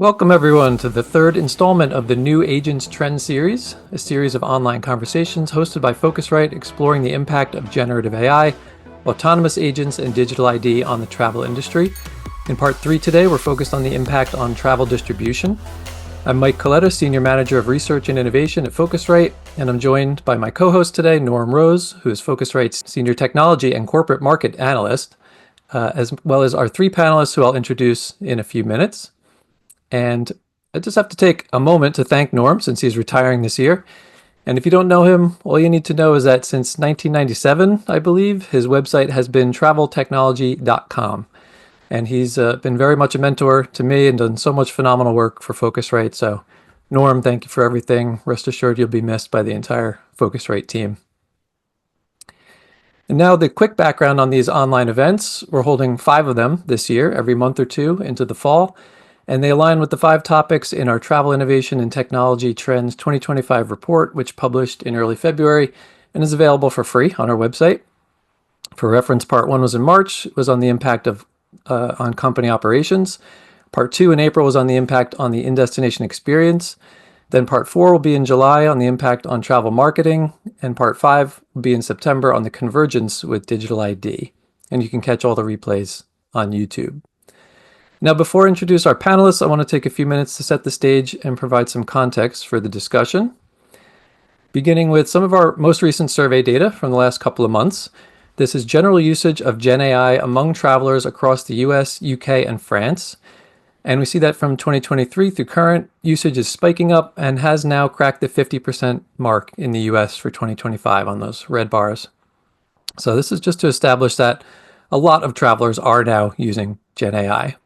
Welcome everyone to the third installment of the New Agents Trend series, a series of online conversations hosted by Phocuswright exploring the impact of generative AI, autonomous agents, and digital ID on the travel industry. In part 3 today, we're focused on the impact on travel distribution. I'm Mike Coletta, Senior Manager of Research and Innovation at Phocuswright, and I'm joined by my co-host today, Norm Rose, who is Phocuswright's Senior Technology and Corporate Market Analyst, as well as our three panelists who I'll introduce in a few minutes. And I just have to take a moment to thank Norm since he's retiring this year. And if you don't know him, all you need to know is that since 1997, I believe, his website has been traveltechnology.com. And he's been very much a mentor to me and done so much phenomenal work for Phocuswright. So, Norm, thank you for everything. Rest assured you'll be missed by the entire Phocuswright team. And now the quick background on these online events. We're holding 5 of them this year, every month or two into the fall. And they align with the 5 topics in our Travel Innovation and Technology Trends 2025 report, which published in early February and is available for free on our website. For reference, part 1 was in March, was on the impact of on company operations. Part 2 in April was on the impact on the in-destination experience. Then part 4 will be in July on the impact on travel marketing, and part 5 will be in September on the convergence with digital ID. And you can catch all the replays on YouTube. Now, before I introduce our panelists, I want to take a few minutes to set the stage and provide some context for the discussion. Beginning with some of our most recent survey data from the last couple of months. This is general usage of Gen AI among travelers across the US, UK, and France. And we see that from 2023 through current, usage is spiking up and has now cracked the 50% mark in the US for 2025 on those red bars. So this is just to establish that a lot of travelers are now using Gen AI.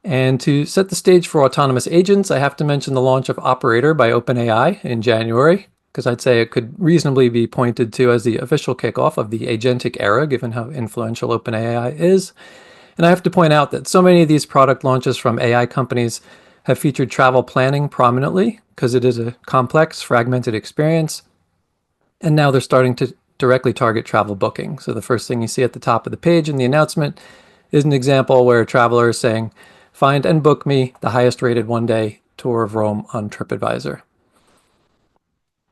And to set the stage for autonomous agents, I have to mention the launch of Operator by OpenAI in January, because I'd say it could reasonably be pointed to as the official kickoff of the agentic era, given how influential OpenAI is. And I have to point out that so many of these product launches from AI companies have featured travel planning prominently, because it is a complex, fragmented experience. And now they're starting to directly target travel booking. So the first thing you see at the top of the page in the announcement is an example where a traveler is saying, "Find and book me the highest rated one-day tour of Rome on TripAdvisor."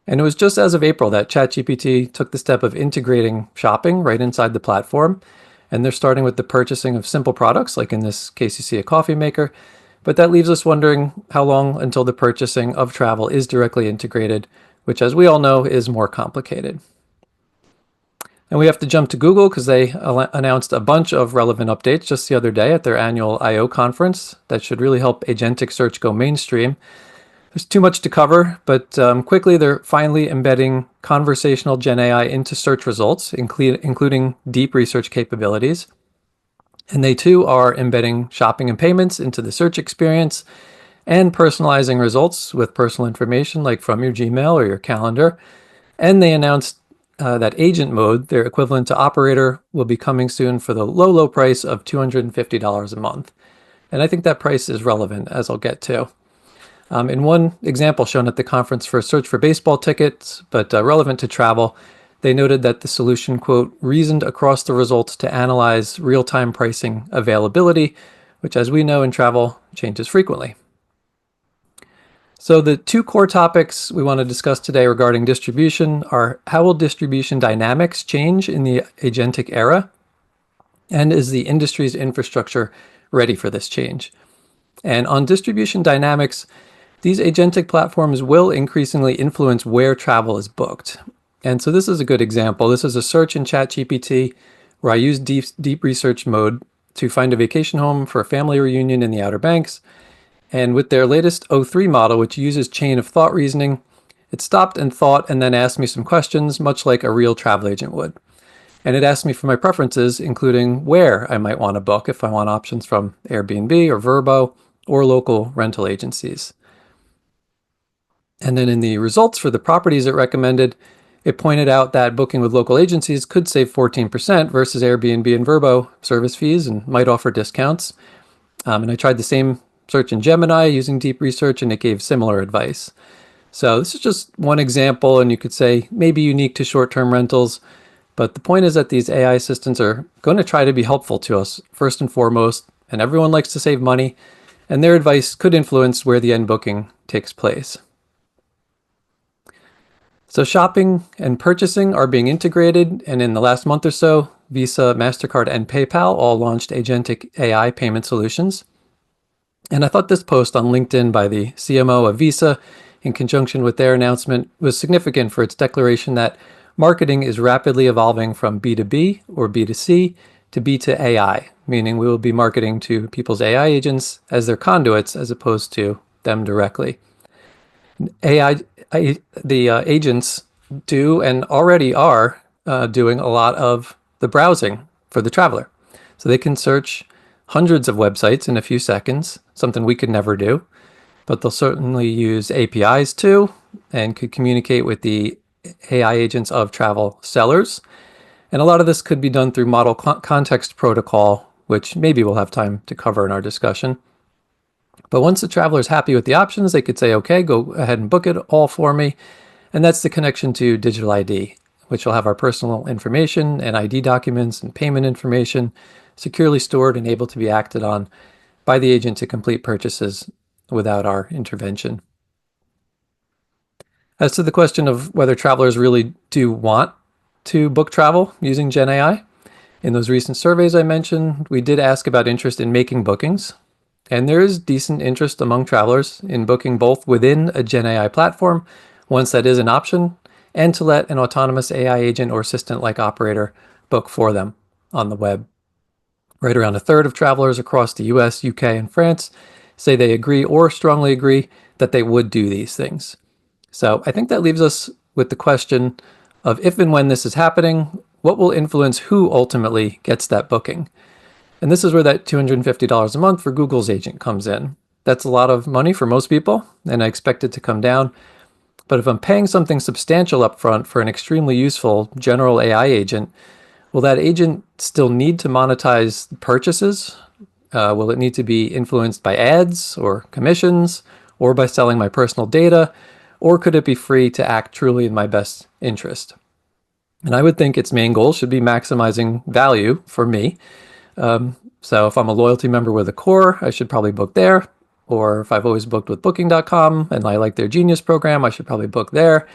And it was just as of April that ChatGPT took the step of integrating shopping right inside the platform. And they're starting with the purchasing of simple products, like in this case you see a coffee maker. But that leaves us wondering how long until the purchasing of travel is directly integrated, which, as we all know, is more complicated. And we have to jump to Google because they announced a bunch of relevant updates just the other day at their annual I/O conference that should really help agentic search go mainstream. There's too much to cover, but quickly they're finally embedding conversational Gen AI into search results, including deep research capabilities. And they too are embedding shopping and payments into the search experience and personalizing results with personal information like from your Gmail or your calendar. And they announced that agent mode, their equivalent to Operator, will be coming soon for the low price of $250 a month. And I think that price is relevant, as I'll get to. In one example shown at the conference for search for baseball tickets, but relevant to travel, they noted that the solution, quote, reasoned across the results to analyze real-time pricing availability, which, as we know in travel, changes frequently. So the 2 core topics we want to discuss today regarding distribution are: how will distribution dynamics change in the agentic era? And is the industry's infrastructure ready for this change? And on distribution dynamics, these agentic platforms will increasingly influence where travel is booked. And so this is a good example. This is a search in ChatGPT where I use deep research mode to find a vacation home for a family reunion in the Outer Banks. And with their latest O3 model, which uses chain of thought reasoning, it stopped and thought and then asked me some questions, much like a real travel agent would. And it asked me for my preferences, including where I might want to book, if I want options from Airbnb or Vrbo or local rental agencies. And then in the results for the properties it recommended, it pointed out that booking with local agencies could save 14% versus Airbnb and Vrbo service fees and might offer discounts. And I tried the same search in Gemini using deep research, and it gave similar advice. So this is just one example, and you could say maybe unique to short-term rentals. But the point is that these AI assistants are going to try to be helpful to us first and foremost, and everyone likes to save money. and their advice could influence where the end booking takes place. So shopping and purchasing are being integrated, and in the last month or so, Visa, MasterCard, and PayPal all launched agentic AI payment solutions. And I thought this post on LinkedIn by the CMO of Visa, in conjunction with their announcement, was significant for its declaration that marketing is rapidly evolving from B2B or B2C to B to AI, meaning we will be marketing to people's AI agents as their conduits as opposed to them directly. The agents do and already are doing a lot of the browsing for the traveler. So they can search hundreds of websites in a few seconds, something we could never do, but they'll certainly use APIs too and could communicate with the AI agents of travel sellers. And a lot of this could be done through model context protocol, which maybe we'll have time to cover in our discussion. But once the traveler is happy with the options, they could say, okay, go ahead and book it all for me. And that's the connection to digital ID, which will have our personal information and ID documents and payment information securely stored and able to be acted on by the agent to complete purchases without our intervention. As to the question of whether travelers really do want to book travel using Gen AI, in those recent surveys I mentioned, we did ask about interest in making bookings. And there is decent interest among travelers in booking both within a Gen AI platform, once that is an option, and to let an autonomous AI agent or assistant-like operator book for them on the web. Right around a third of travelers across the US, UK, and France say they agree or strongly agree that they would do these things. So I think that leaves us with the question of if and when this is happening, what will influence who ultimately gets that booking? And this is where that $250 a month for Google's agent comes in. That's a lot of money for most people, and I expect it to come down. But if I'm paying something substantial upfront for an extremely useful general AI agent, will that agent still need to monetize purchases? Will it need to be influenced by ads or commissions or by selling my personal data? Or could it be free to act truly in my best interest? And I would think its main goal should be maximizing value for me. So if I'm a loyalty member with a core, I should probably book there. Or if I've always booked with Booking.com and I like their Genius program, I should probably book there.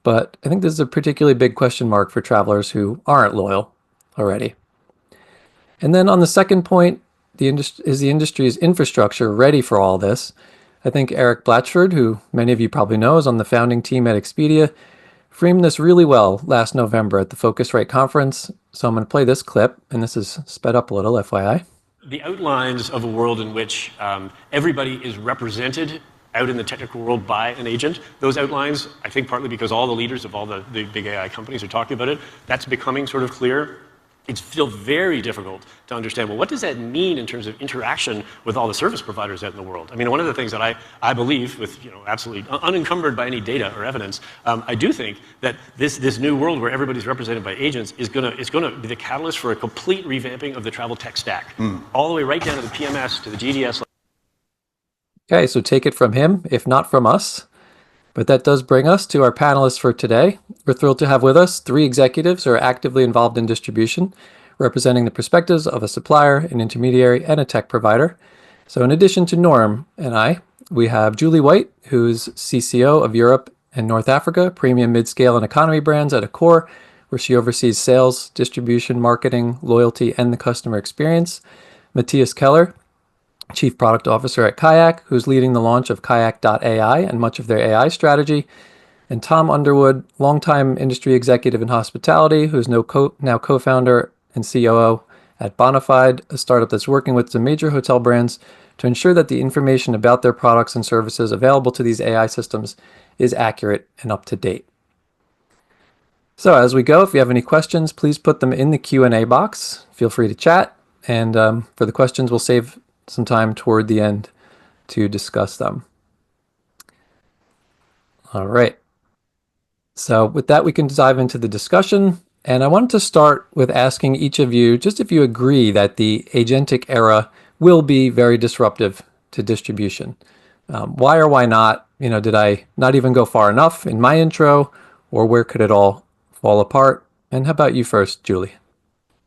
But I think this is a particularly big question mark for travelers who aren't loyal already. And then on the second point, is the industry's infrastructure ready for all this? I think Eric Blatchford, who many of you probably know is on the founding team at Expedia, framed this really well last November at the Phocuswright conference. So I'm going to play this clip, and this is sped up a little, FYI. The outlines of a world in which everybody is represented out in the technical world by an agent. Those outlines, I think partly because all the leaders of all the big AI companies are talking about it, that's becoming sort of clear. It's still very difficult to understand, well, what does that mean in terms of interaction with all the service providers out in the world? I mean, one of the things that I believe, with absolutely unencumbered by any data or evidence, I do think that this new world where everybody's represented by agents is going to be the catalyst for a complete revamping of the travel tech stack, all the way right down to the PMS, to the GDS. Okay, so take it from him, if not from us. But that does bring us to our panelists for today. We're thrilled to have with us 3 executives who are actively involved in distribution, representing the perspectives of a supplier, an intermediary, and a tech provider. So in addition to Norm and I, we have Julie White, who's CCO of Europe and North Africa, premium, mid-scale, and economy brands at Accor, where she oversees sales, distribution, marketing, loyalty, and the customer experience. Matthias Keller, Chief Product Officer at Kayak, who's leading the launch of Kayak.ai and much of their AI strategy. And Tom Underwood, longtime industry executive in hospitality, who's now co-founder and COO at Bonafide, a startup that's working with some major hotel brands to ensure that the information about their products and services available to these AI systems is accurate and up to date. So as we go, if you have any questions, please put them in the Q&A box. Feel free to chat. And for the questions, we'll save some time toward the end to discuss them. All right. So with that, we can dive into the discussion. And I wanted to start with asking each of you, just if you agree that the agentic era will be very disruptive to distribution. Why or why not? Did I not even go far enough in my intro, or where could it all fall apart? And how about you first, Julie?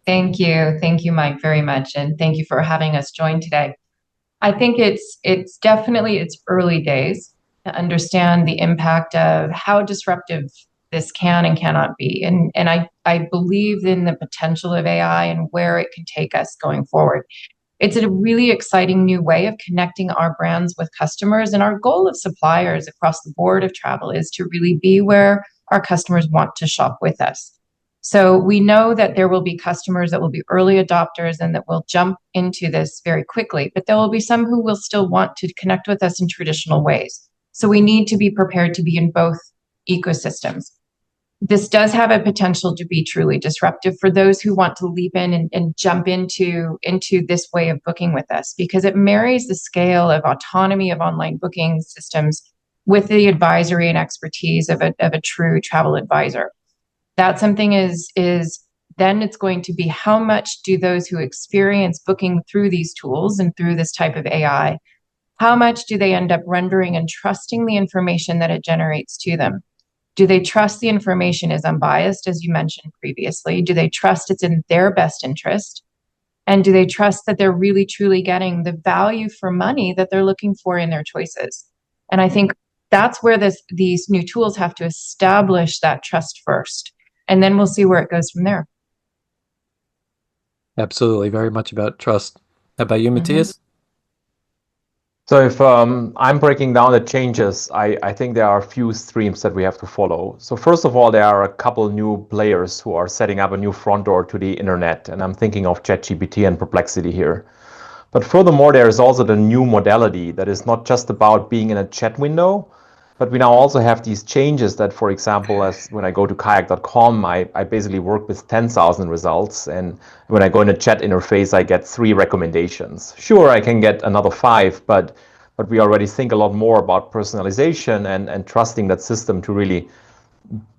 Thank you. Thank you, Mike, very much. And thank you for having us join today. I think it's definitely it's early days to understand the impact of how disruptive this can and cannot be. And I believe in the potential of AI and where it can take us going forward. It's a really exciting new way of connecting our brands with customers. And our goal of suppliers across the board of travel is to really be where our customers want to shop with us. So we know that there will be customers that will be early adopters and that will jump into this very quickly, but there will be some who will still want to connect with us in traditional ways. So we need to be prepared to be in both ecosystems. This does have a potential to be truly disruptive for those who want to leap in and jump into this way of booking with us, because it marries the scale of autonomy of online booking systems with the advisory and expertise of a true travel advisor. That something is then it's going to be how much do those who experience booking through these tools and through this type of AI, how much do they end up rendering and trusting the information that it generates to them? Do they trust the information is unbiased, as you mentioned previously? Do they trust it's in their best interest? And do they trust that they're really truly getting the value for money that they're looking for in their choices? And I think that's where these new tools have to establish that trust first. And then we'll see where it goes from there. Absolutely. Very much about trust. How about you, Mhm. Matthias? So if I'm breaking down the changes, I think there are a few streams that we have to follow. So first of all, there are a couple new players who are setting up a new front door to the internet, and I'm thinking of ChatGPT and Perplexity here. But furthermore, there is also the new modality that is not just about being in a chat window, but we now also have these changes that, for example, as when I go to kayak.com, I basically work with 10,000 results. And when I go in a chat interface, I get 3 recommendations. Sure, I can get another 5, but we already think a lot more about personalization and trusting that system to really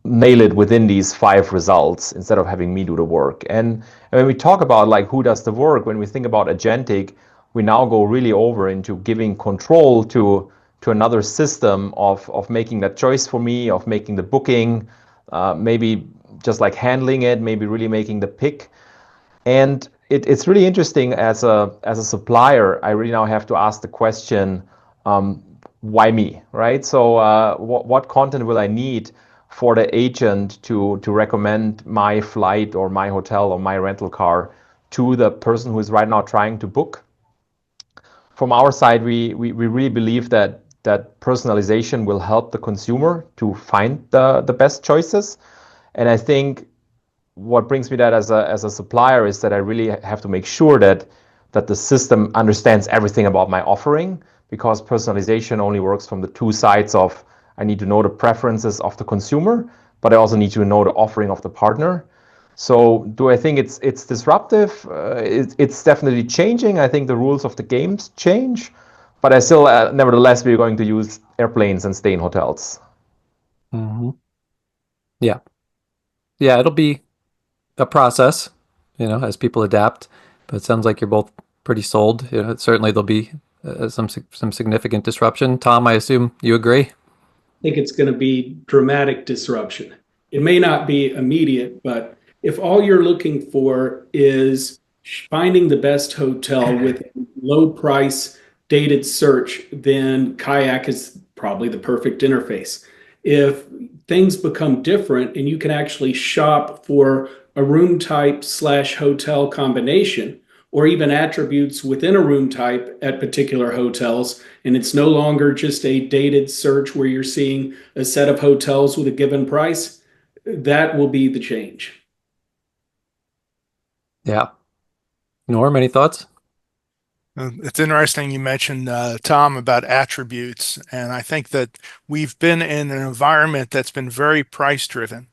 nail it within these 5 results instead of having me do the work. And when we talk about like who does the work, when we think about agentic, we now go really over into giving control to another system of making that choice for me, of making the booking, maybe just like handling it, maybe really making the pick. And it's really interesting as a supplier, I really now have to ask the question, why me, right? So what content will I need for the agent to recommend my flight or my hotel or my rental car to the person who is right now trying to book? From our side, we really believe that personalization will help the consumer to find the best choices. And I think what brings me that as a supplier is that I really have to make sure that the system understands everything about my offering, because personalization only works from the 2 sides of I need to know the preferences of the consumer, but I also need to know the offering of the partner. So do I think it's disruptive? It's definitely changing. I think the rules of the games change, but I still, nevertheless, we're going to use airplanes and stay in hotels. Mm-hmm. Yeah. Yeah, it'll be a process, as people adapt. But it sounds like you're both pretty sold. Certainly there'll be some significant disruption. Tom, I assume you agree? Think it's going to be dramatic disruption. It may not be immediate, but if all you're looking for is finding the best hotel with low price dated search, then Kayak is probably the perfect interface. If things become different and you can actually shop for a room type / hotel combination, or even attributes within a room type at particular hotels, and it's no longer just a dated search where you're seeing a set of hotels with a given price, that will be the change. Yeah. Norm, any thoughts? It's interesting you mentioned, Tom, about attributes. And I think that we've been in an environment that's been very price driven.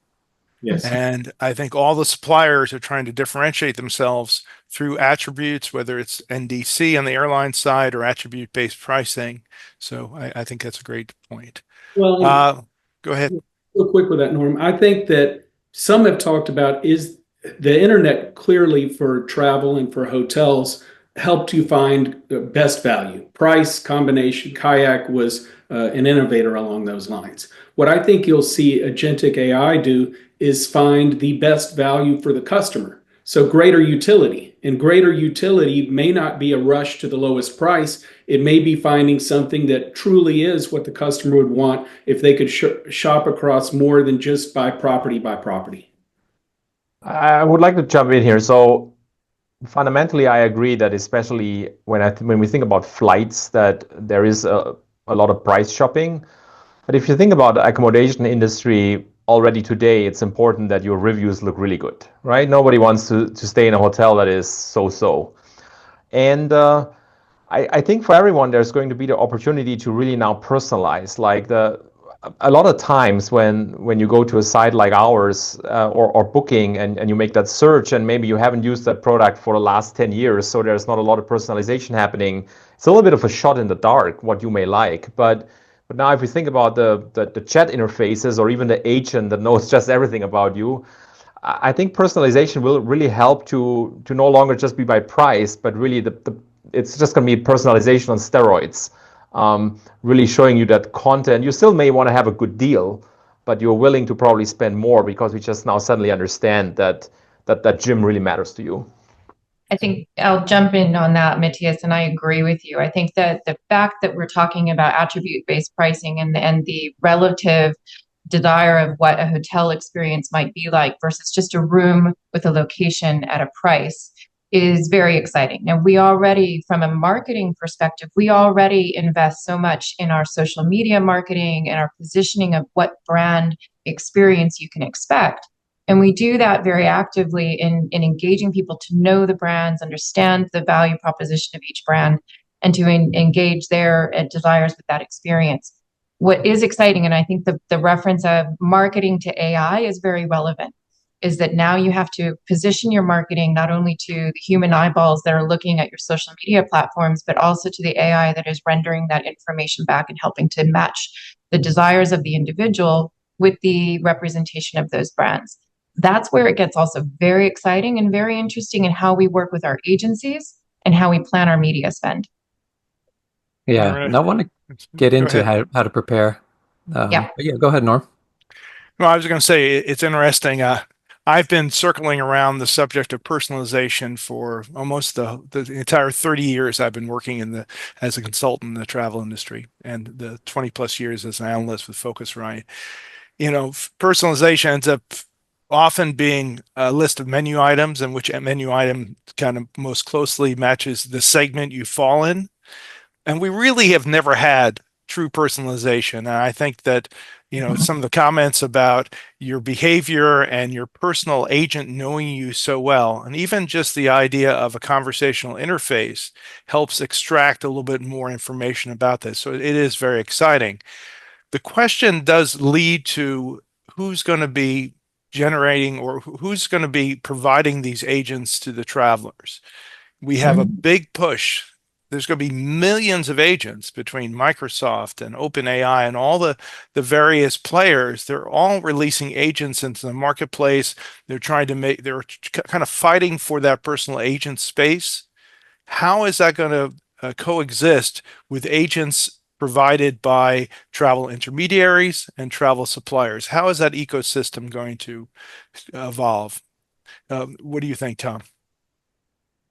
Yes. And I think all the suppliers are trying to differentiate themselves through attributes, whether it's NDC on the airline side or attribute-based pricing. So I think that's a great point. Well, go ahead. real quick with that, Norm. I think that some have talked about is the internet clearly for travel and for hotels helped you find the best value. Price, combination, Kayak was an innovator along those lines. What I think you'll see agentic AI do is find the best value for the customer. So greater utility, and greater utility may not be a rush to the lowest price. It may be finding something that truly is what the customer would want if they could shop across more than just by property by property. I would like to jump in here. So fundamentally, I agree that especially when we think about flights, that there is a lot of price shopping. But if you think about the accommodation industry already today, it's important that your reviews look really good, right? Nobody wants to stay in a hotel that is so-so. And I think for everyone, there's going to be the opportunity to really now personalize. A lot of times when you go to a site like ours or Booking and you make that search and maybe you haven't used that product for the last 10 years, so there's not a lot of personalization happening. It's a little bit of a shot in the dark what you may like. But now if you think about the chat interfaces or even the agent that knows just everything about you, I think personalization will really help to no longer just be by price, but really it's just going to be personalization on steroids. Really showing you that content. You still may want to have a good deal, but you're willing to probably spend more because we just now suddenly understand that gym really matters to you. I think I'll jump in on that, Matthias, and I agree with you. I think that the fact that we're talking about attribute-based pricing and the relative desire of what a hotel experience might be like versus just a room with a location at a price is very exciting. Now, we already, from a marketing perspective, we already invest so much in our social media marketing and our positioning of what brand experience you can expect. And we do that very actively in engaging people to know the brands, understand the value proposition of each brand, and to engage their desires with that experience. What is exciting, and I think the reference of marketing to AI is very relevant, is that now you have to position your marketing not only to the human eyeballs that are looking at your social media platforms, but also to the AI that is rendering that information back and helping to match the desires of the individual with the representation of those brands. That's where it gets also very exciting and very interesting in how we work with our agencies and how we plan our media spend. Yeah, Right. I want to get into how to prepare. Yeah. But yeah, go ahead, Norm. Well, I was going to say it's interesting. I've been circling around the subject of personalization for almost the entire 30 years I've been working as a consultant in the travel industry and the 20 plus years as an analyst with Phocuswright. Personalization ends up often being a list of menu items and which menu item kind of most closely matches the segment you fall in. And we really have never had true personalization. And I think that, some of the comments about your behavior and your personal agent knowing you so well, and even just the idea of a conversational interface helps extract a little bit more information about this. So it is very exciting. The question does lead to who's going to be generating or who's going to be providing these agents to the travelers. We have a big push. There's going to be millions of agents between Microsoft and OpenAI and all the various players. They're all releasing agents into the marketplace. They're kind of fighting for that personal agent space. How is that going to coexist with agents provided by travel intermediaries and travel suppliers? How is that ecosystem going to evolve? What do you think, Tom?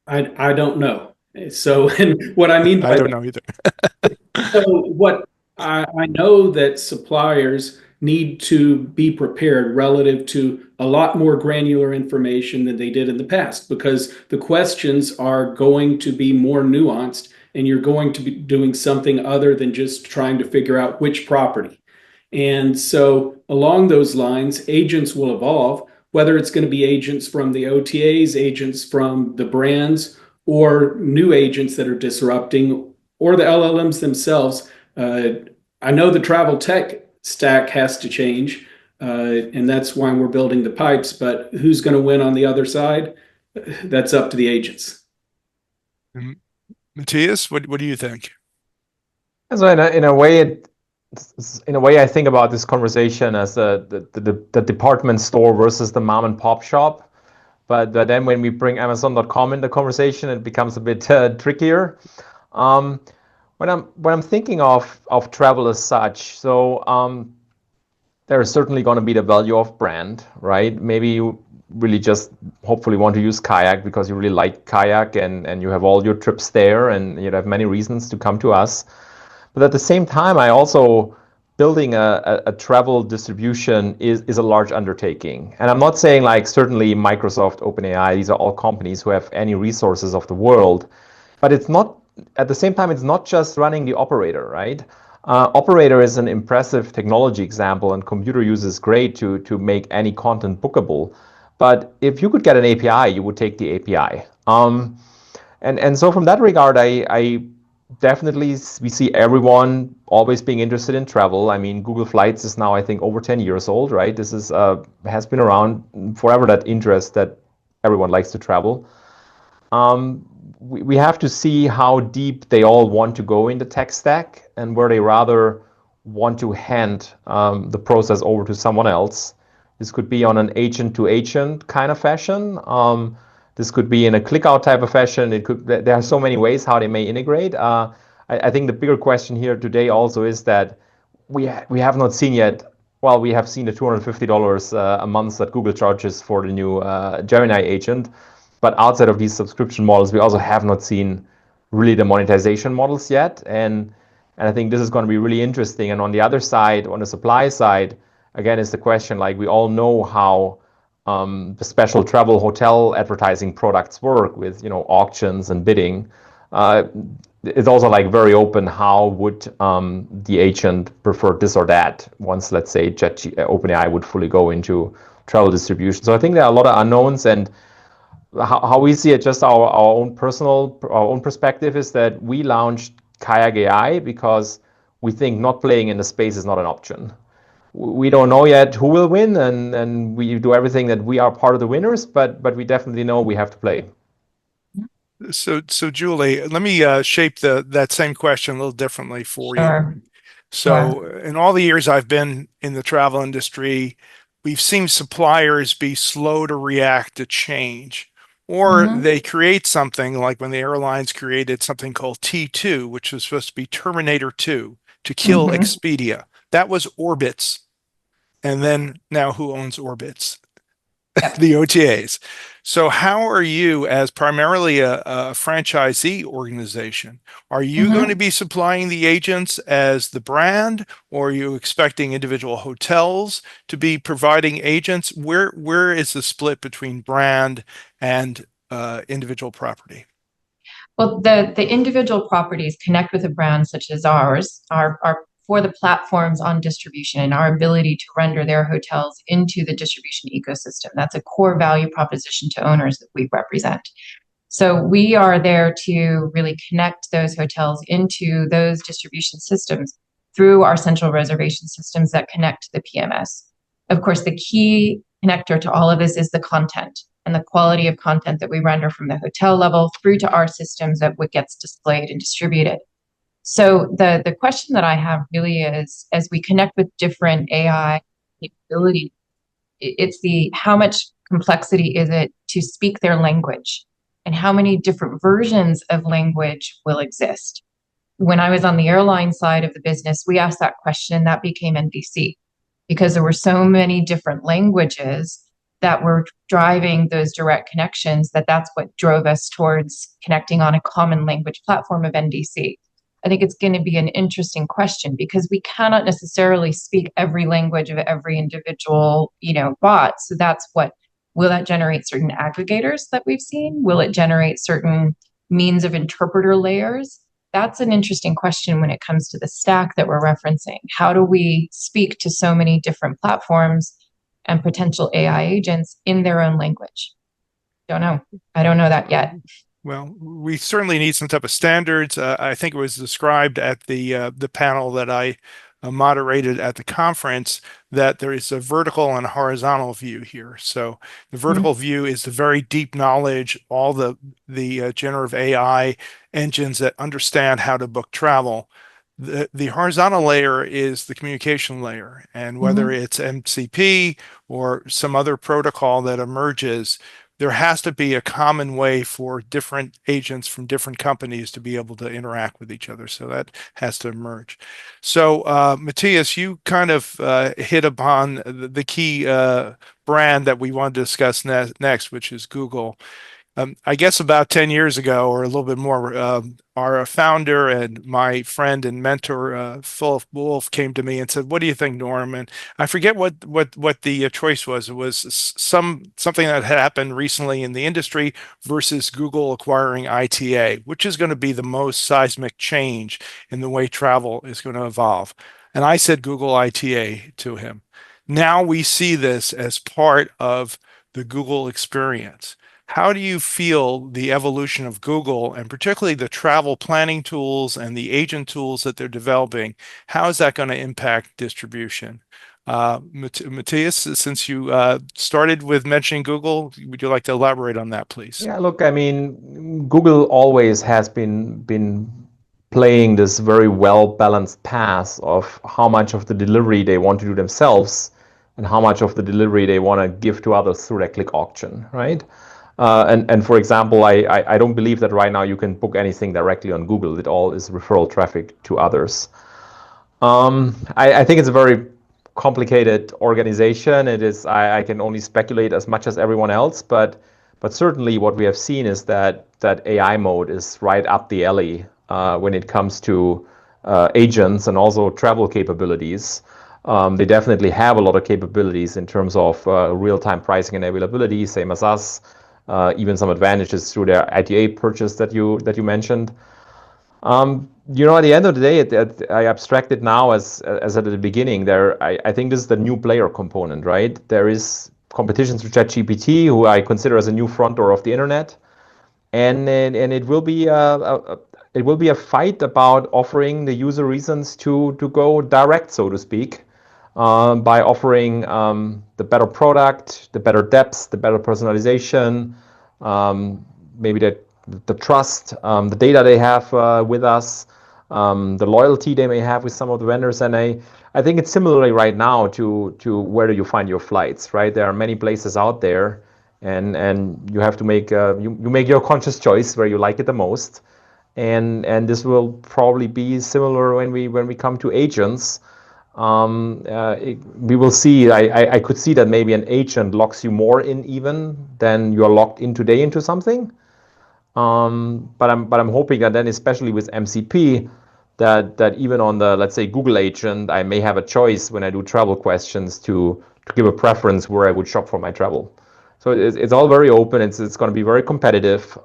I don't know. So, and what I mean by I don't know either. so what I know that suppliers need to be prepared relative to a lot more granular information than they did in the past because the questions are going to be more nuanced and you're going to be doing something other than just trying to figure out which property. And so along those lines, agents will evolve, whether it's going to be agents from the OTAs, agents from the brands, or new agents that are disrupting, or the LLMs themselves. I know the travel tech stack has to change, and that's why we're building the pipes, but who's going to win on the other side? That's up to the agents. Matthias, what do you think? So in a way, I think about this conversation as the department store versus the mom and pop shop. But then when we bring Amazon.com in the conversation, it becomes a bit trickier. When I'm thinking of travel as such, so there is certainly going to be the value of brand, right? Maybe really just hopefully want to use kayak because you really like kayak and you have all your trips there and you have many reasons to come to us. But at the same time, I also building a travel distribution is a large undertaking. And I'm not saying like certainly Microsoft, OpenAI, these are all companies who have any resources of the world, but it's not, at the same time, it's not just running the operator, right? Operator is an impressive technology example and computer use is great to make any content bookable. But if you could get an API, you would take the API. And so from that regard, I definitely we see everyone always being interested in travel. I mean, Google Flights is now I think over 10 years old, right? This is has been around forever, that interest that everyone likes to travel. We have to see how deep they all want to go in the tech stack and where they rather want to hand the process over to someone else. This could be on an agent to agent kind of fashion. This could be in a click out type of fashion. It could. There are so many ways how they may integrate. I think the bigger question here today also is that we have not seen yet. Well, we have seen the $250 a month that Google charges for the new Gemini agent, but outside of these subscription models, we also have not seen really the monetization models yet. And I think this is going to be really interesting. And on the other side, on the supply side, again, is the question, like we all know how the special travel hotel advertising products work with, auctions and bidding. It's also like very open. How would the agent prefer this or that once, let's say, OpenAI would fully go into travel distribution? So I think there are a lot of unknowns, and how we see it, just our own perspective is that we launched Kayak AI because we think not playing in the space is not an option. We don't know yet who will win, and we do everything that we are part of the winners, but we definitely know we have to play. So Julie, let me shape that same question a little differently for Sure. you. So in all the years I've been in the travel industry, we've seen suppliers be slow to react to change, or they create something like when the airlines created something called T2, which was supposed to be Terminator 2 to kill Expedia. That was Orbitz. And then now who owns Orbitz? The OTAs. So how are you, as primarily a franchisee organization, are you going to be supplying the agents as the brand, or are you expecting individual hotels to be providing agents? Where is the split between brand and individual property? Well, the individual properties connect with a brand such as ours are for the platforms on distribution and our ability to render their hotels into the distribution ecosystem. That's a core value proposition to owners that we represent. So we are there to really connect those hotels into those distribution systems through our central reservation systems that connect to the PMS. Of course, the key connector to all of this is the content and the quality of content that we render from the hotel level through to our systems that what gets displayed and distributed. So the question that I have really is, as we connect with different AI capabilities, it's the how much complexity is it to speak their language, and how many different versions of language will exist. When I was on the airline side of the business, we asked that question, and that became NDC, because there were so many different languages that were driving those direct connections that's what drove us towards connecting on a common language platform of NDC. I think it's going to be an interesting question because we cannot necessarily speak every language of every individual, bot. So that's what, will that generate certain aggregators that we've seen? Will it generate certain means of interpreter layers? That's an interesting question when it comes to the stack that we're referencing. How do we speak to so many different platforms and potential AI agents in their own language? Don't know. I don't know that yet. Well, we certainly need some type of standards. I think it was described at the panel that I moderated at the conference that there is a vertical and a horizontal view here. So the vertical view is the very deep knowledge, all the generative AI engines that understand how to book travel. The horizontal layer is the communication layer, and whether it's MCP or some other protocol that emerges, there has to be a common way for different agents from different companies to be able to interact with each other. So that has to emerge. So Matthias, you kind of hit upon the key brand that we want to discuss next, which is Google. I guess about 10 years ago, or a little bit more, our founder and my friend and mentor, Phil Wolf, came to me and said, "What do you think, Norm?" And I forget what the choice was. It was something that had happened recently in the industry versus Google acquiring ITA, which is going to be the most seismic change in the way travel is going to evolve. And I said Google ITA to him. Now we see this as part of the Google experience. How do you feel the evolution of Google, and particularly the travel planning tools and the agent tools that they're developing, how is that going to impact distribution? Matthias, since you started with mentioning Google, would you like to elaborate on that, please? Yeah, look, I mean, Google always has been playing this very well-balanced path of how much of the delivery they want to do themselves and how much of the delivery they want to give to others through their click auction, right? And for example, I don't believe that right now you can book anything directly on Google. It all is referral traffic to others. I think it's a very complicated organization. It is. I can only speculate as much as everyone else, but certainly what we have seen is that AI mode is right up the alley when it comes to agents and also travel capabilities. They definitely have a lot of capabilities in terms of real-time pricing and availability, same as us. Even some advantages through their ITA purchase that you mentioned. At the end of the day, I abstract it now as at the beginning. I think this is the new player component, right? There is competition through ChatGPT, who I consider as a new front door of the internet, and it will be a fight about offering the user reasons to go direct, so to speak. By offering the better product, the better depth, the better personalization, maybe the trust, the data they have with us, the loyalty they may have with some of the vendors. And I think it's similarly right now to where do you find your flights, right? There are many places out there, and you have to make you make your conscious choice where you like it the most. And this will probably be similar when we come to agents. We will see. I could see that maybe an agent locks you more in even than you're locked in today into something. But I'm hoping that then, especially with MCP, that even on the, let's say, Google agent, I may have a choice when I do travel questions to give a preference where I would shop for my travel. So it's all very open. It's going to be very competitive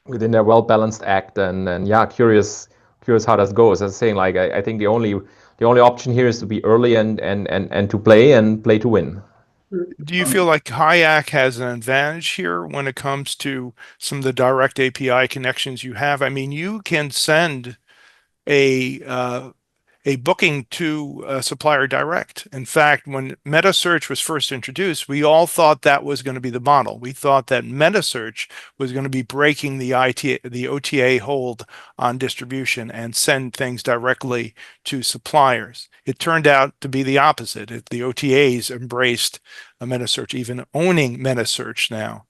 within their well-balanced act. And yeah, curious how that goes. As I was saying, like I think the only option here is to be early and to play to win. Do you feel like Kayak has an advantage here when it comes to some of the direct API connections you have? I mean, you can send a booking to a supplier direct. In fact, when meta search was first introduced, we all thought that was going to be the model. We thought that meta search was going to be breaking the OTA hold on distribution and send things directly to suppliers. It turned out to be the opposite. The OTAs embraced a meta search, even owning meta search now.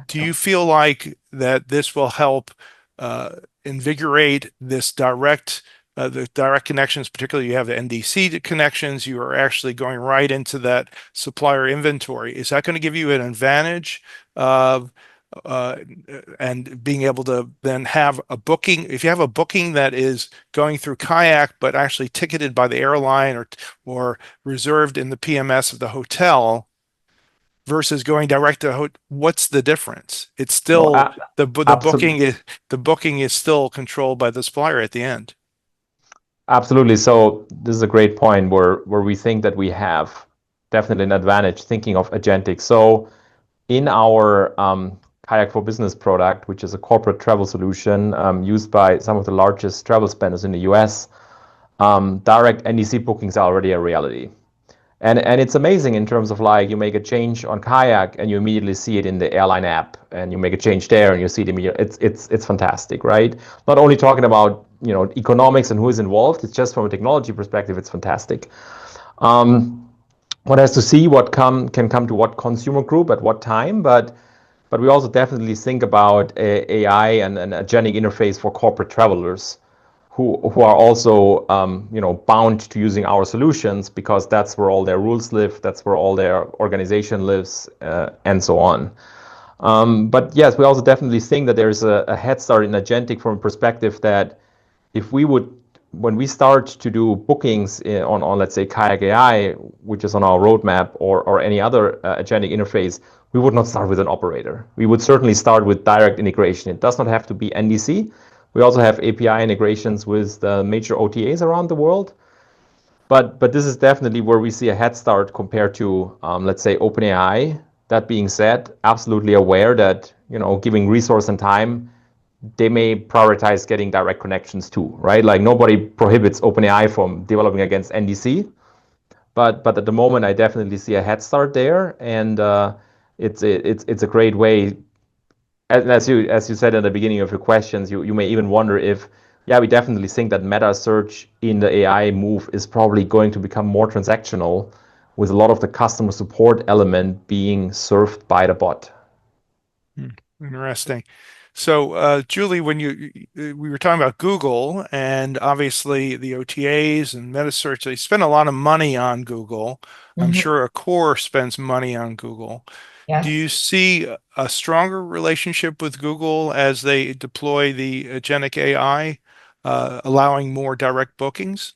Do you feel like that this will help invigorate this the direct connections, particularly you have the NDC connections, you are actually going right into that supplier inventory. Is that going to give you an advantage and being able to then have a booking? If you have a booking that is going through Kayak, but actually ticketed by the airline or reserved in the PMS of the hotel, versus going direct to what's the difference? It's still the booking is still controlled by the supplier at the end. Absolutely. So this is a great point where we think that we have definitely an advantage thinking of agentic. So in our Kayak for Business product, which is a corporate travel solution used by some of the largest travel spenders in the US, direct NDC bookings are already a reality. And it's amazing in terms of like you make a change on Kayak and you immediately see it in the airline app, and you make a change there and you see it immediately. It's fantastic, right? Not only talking about economics and who is involved, it's just from a technology perspective, it's fantastic. One has to see what can come to what consumer group at what time, but we also definitely think about AI and an agentic interface for corporate travelers who are also bound to using our solutions because that's where all their rules live, that's where all their organization lives, and so on. But yes, we also definitely think that there's a head start in agentic from a perspective that if we would, when we start to do bookings on let's say Kayak AI, which is on our roadmap, or any other agentic interface, we would not start with an operator. We would certainly start with direct integration. It does not have to be NDC. We also have API integrations with the major OTAs around the world. But this is definitely where we see a head start compared to, let's say, OpenAI. That being said, absolutely aware that, giving resource and time, they may prioritize getting direct connections too, right? Like nobody prohibits OpenAI from developing against NDC. But at the moment, I definitely see a head start there. And it's a great way. As you said at the beginning of your questions, you may even wonder if, yeah, we definitely think that meta search in the AI move is probably going to become more transactional, with a lot of the customer support element being served by the bot. Interesting. So, Julie, when we were talking about Google, and obviously the OTAs and meta search, they spend a lot of money on Google. I'm sure Accor spends money on Google. Do you Yes. see a stronger relationship with Google as they deploy the agentic AI, allowing more direct bookings?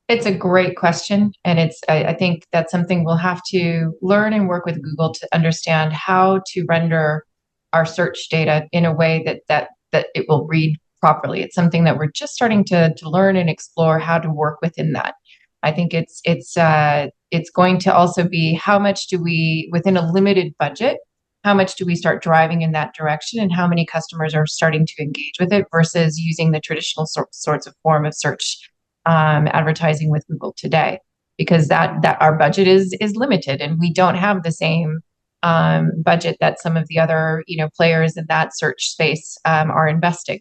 It's a great question. And I think that's something we'll have to learn and work with Google to understand how to render our search data in a way that it will read properly. It's something that we're just starting to learn and explore how to work within that. I think it's going to also be how much do we, within a limited budget, how much do we start driving in that direction, and how many customers are starting to engage with it versus using the traditional sorts of form of search advertising with Google today, because that our budget is limited, and we don't have the same budget that some of the other players in that search space are investing.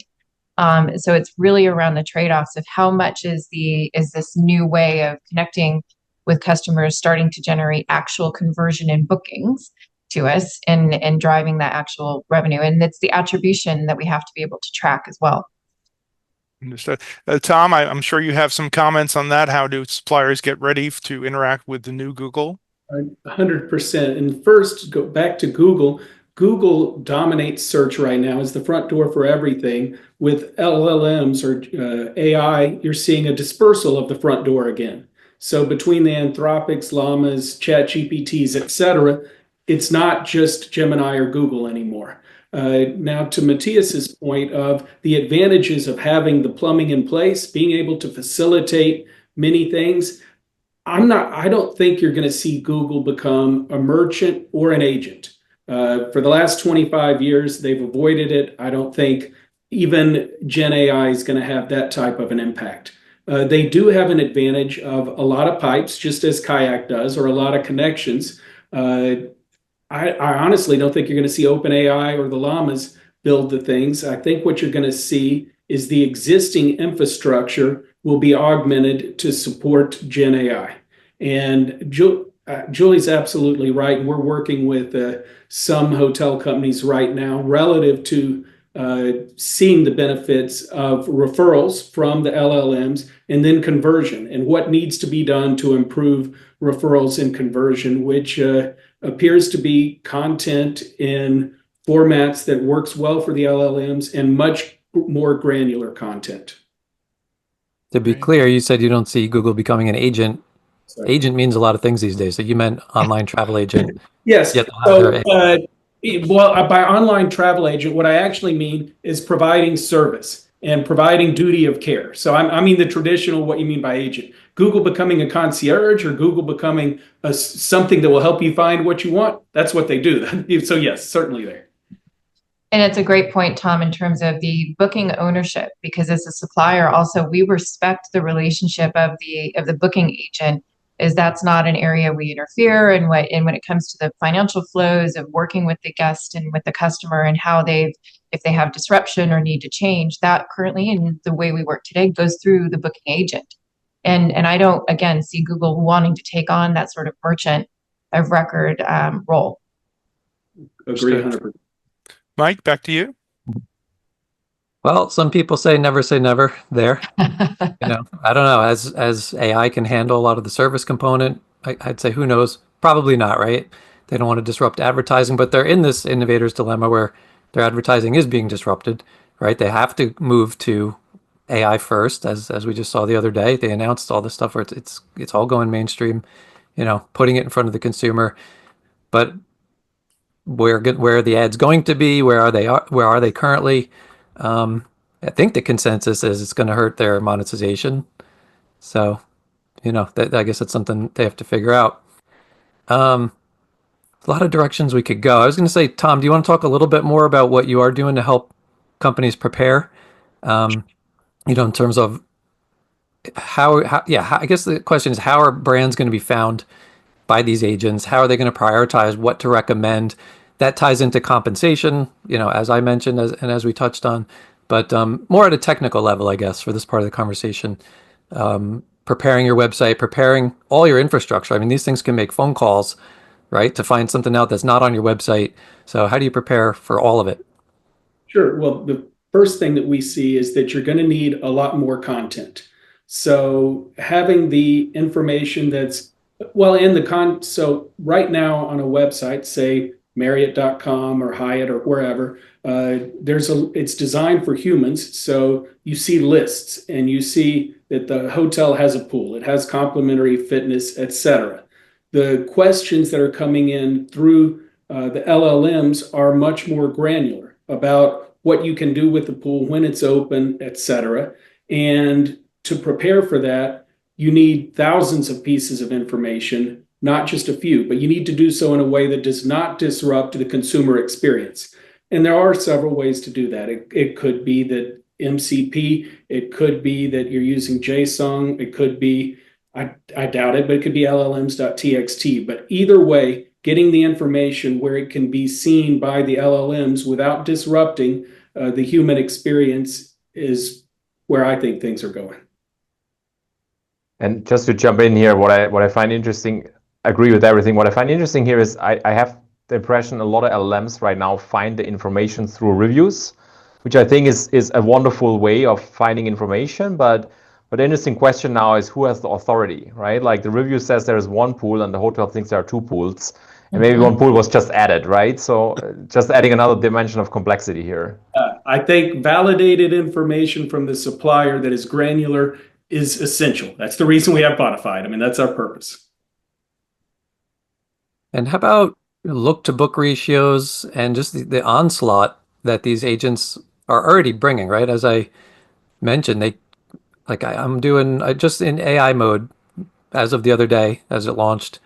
So it's really around the trade-offs of how much is this new way of connecting with customers starting to generate actual conversion and bookings to us, and driving that actual revenue. And it's the attribution that we have to be able to track as well. Understood. Tom, I'm sure you have some comments on that. How do suppliers get ready to interact with the new Google? 100%. And first, go back to Google. Google dominates search right now as the front door for everything. With LLMs or AI, you're seeing a dispersal of the front door again. So between the Anthropics, Llamas, ChatGPTs, etc., it's not just Gemini or Google anymore. Now, to Matthias's point of the advantages of having the plumbing in place, being able to facilitate many things, I don't think you're going to see Google become a merchant or an agent. For the last 25 years, they've avoided it. I don't think even Gen AI is going to have that type of an impact. They do have an advantage of a lot of pipes, just as Kayak does, or a lot of connections. I honestly don't think you're going to see OpenAI or the Llamas build the things. I think what you're going to see is the existing infrastructure will be augmented to support Gen AI. And Julie's absolutely right. We're working with some hotel companies right now relative to seeing the benefits of referrals from the LLMs and then conversion, and what needs to be done to improve referrals and conversion, which appears to be content in formats that works well for the LLMs and much more granular content. To be clear, you said you don't see Google becoming an agent. Sorry. Agent means a lot of things these days. So you meant online travel agent. Yes. Yet they'll have their Well, by online travel agent, what I actually mean is providing service and providing duty of care. So I mean the traditional, what you mean by agent. Google becoming a concierge, or Google becoming something that will help you find what you want. That's what they do. So yes, certainly there. And it's a great point, Tom, in terms of the booking ownership, because as a supplier, also we respect the relationship of the booking agent. Is that's not an area we interfere in. When it comes to the financial flows of working with the guest and with the customer, and how if they have disruption or need to change, that currently in the way we work today goes through the booking agent. And I don't, again, see Google wanting to take on that sort of merchant of record role. Agree 100%. Mike, back to you. Well, some people say never there. I don't know. As AI can handle a lot of the service component, I'd say who knows? Probably not, right? They don't want to disrupt advertising, but they're in this innovator's dilemma where their advertising is being disrupted, right? They have to move to AI first, as we just saw the other day. They announced all this stuff where it's all going mainstream, putting it in front of the consumer. But where are the ads going to be? Where are they currently? I think the consensus is it's going to hurt their monetization. So, I guess that's something they have to figure out. A lot of directions we could go. I was going to say, Tom, do you want to talk a little bit more about what you are doing to help companies prepare? In terms of I guess the question is, how are brands going to be found by these agents? How are they going to prioritize what to recommend? That ties into compensation, as I mentioned, as we touched on, but more at a technical level, I guess, for this part of the conversation. Preparing your website, preparing all your infrastructure. I mean, these things can make phone calls, right, to find something out that's not on your website. So how do you prepare for all of it? Sure. Well, the first thing that we see is that you're going to need a lot more content. So having the information so right now on a website, say Marriott.com or Hyatt or wherever, it's designed for humans. So you see lists and you see that the hotel has a pool, it has complimentary fitness, etc. The questions that are coming in through the LLMs are much more granular about what you can do with the pool when it's open, etc. And to prepare for that, you need thousands of pieces of information, not just a few, but you need to do so in a way that does not disrupt the consumer experience. And there are several ways to do that. It could be that MCP, it could be that you're using JSON, it could be, I doubt it, but it could be LLMs.txt. But either way, getting the information where it can be seen by the LLMs without disrupting the human experience is where I think things are going. And just to jump in here, what I find interesting, agree with everything. What I find interesting here is I have the impression a lot of LLMs right now find the information through reviews, which I think is a wonderful way of finding information. But the interesting question now is who has the authority, right? Like the review says there is one pool and the hotel thinks there are two pools. And maybe one pool was just added, right? So just adding another dimension of complexity here. I think validated information from the supplier that is granular is essential. That's the reason we have Bonafide. I mean, that's our purpose. And how about look to book ratios and just the onslaught that these agents are already bringing, right? As I mentioned, I'm just in AI mode as of the other day, as it launched.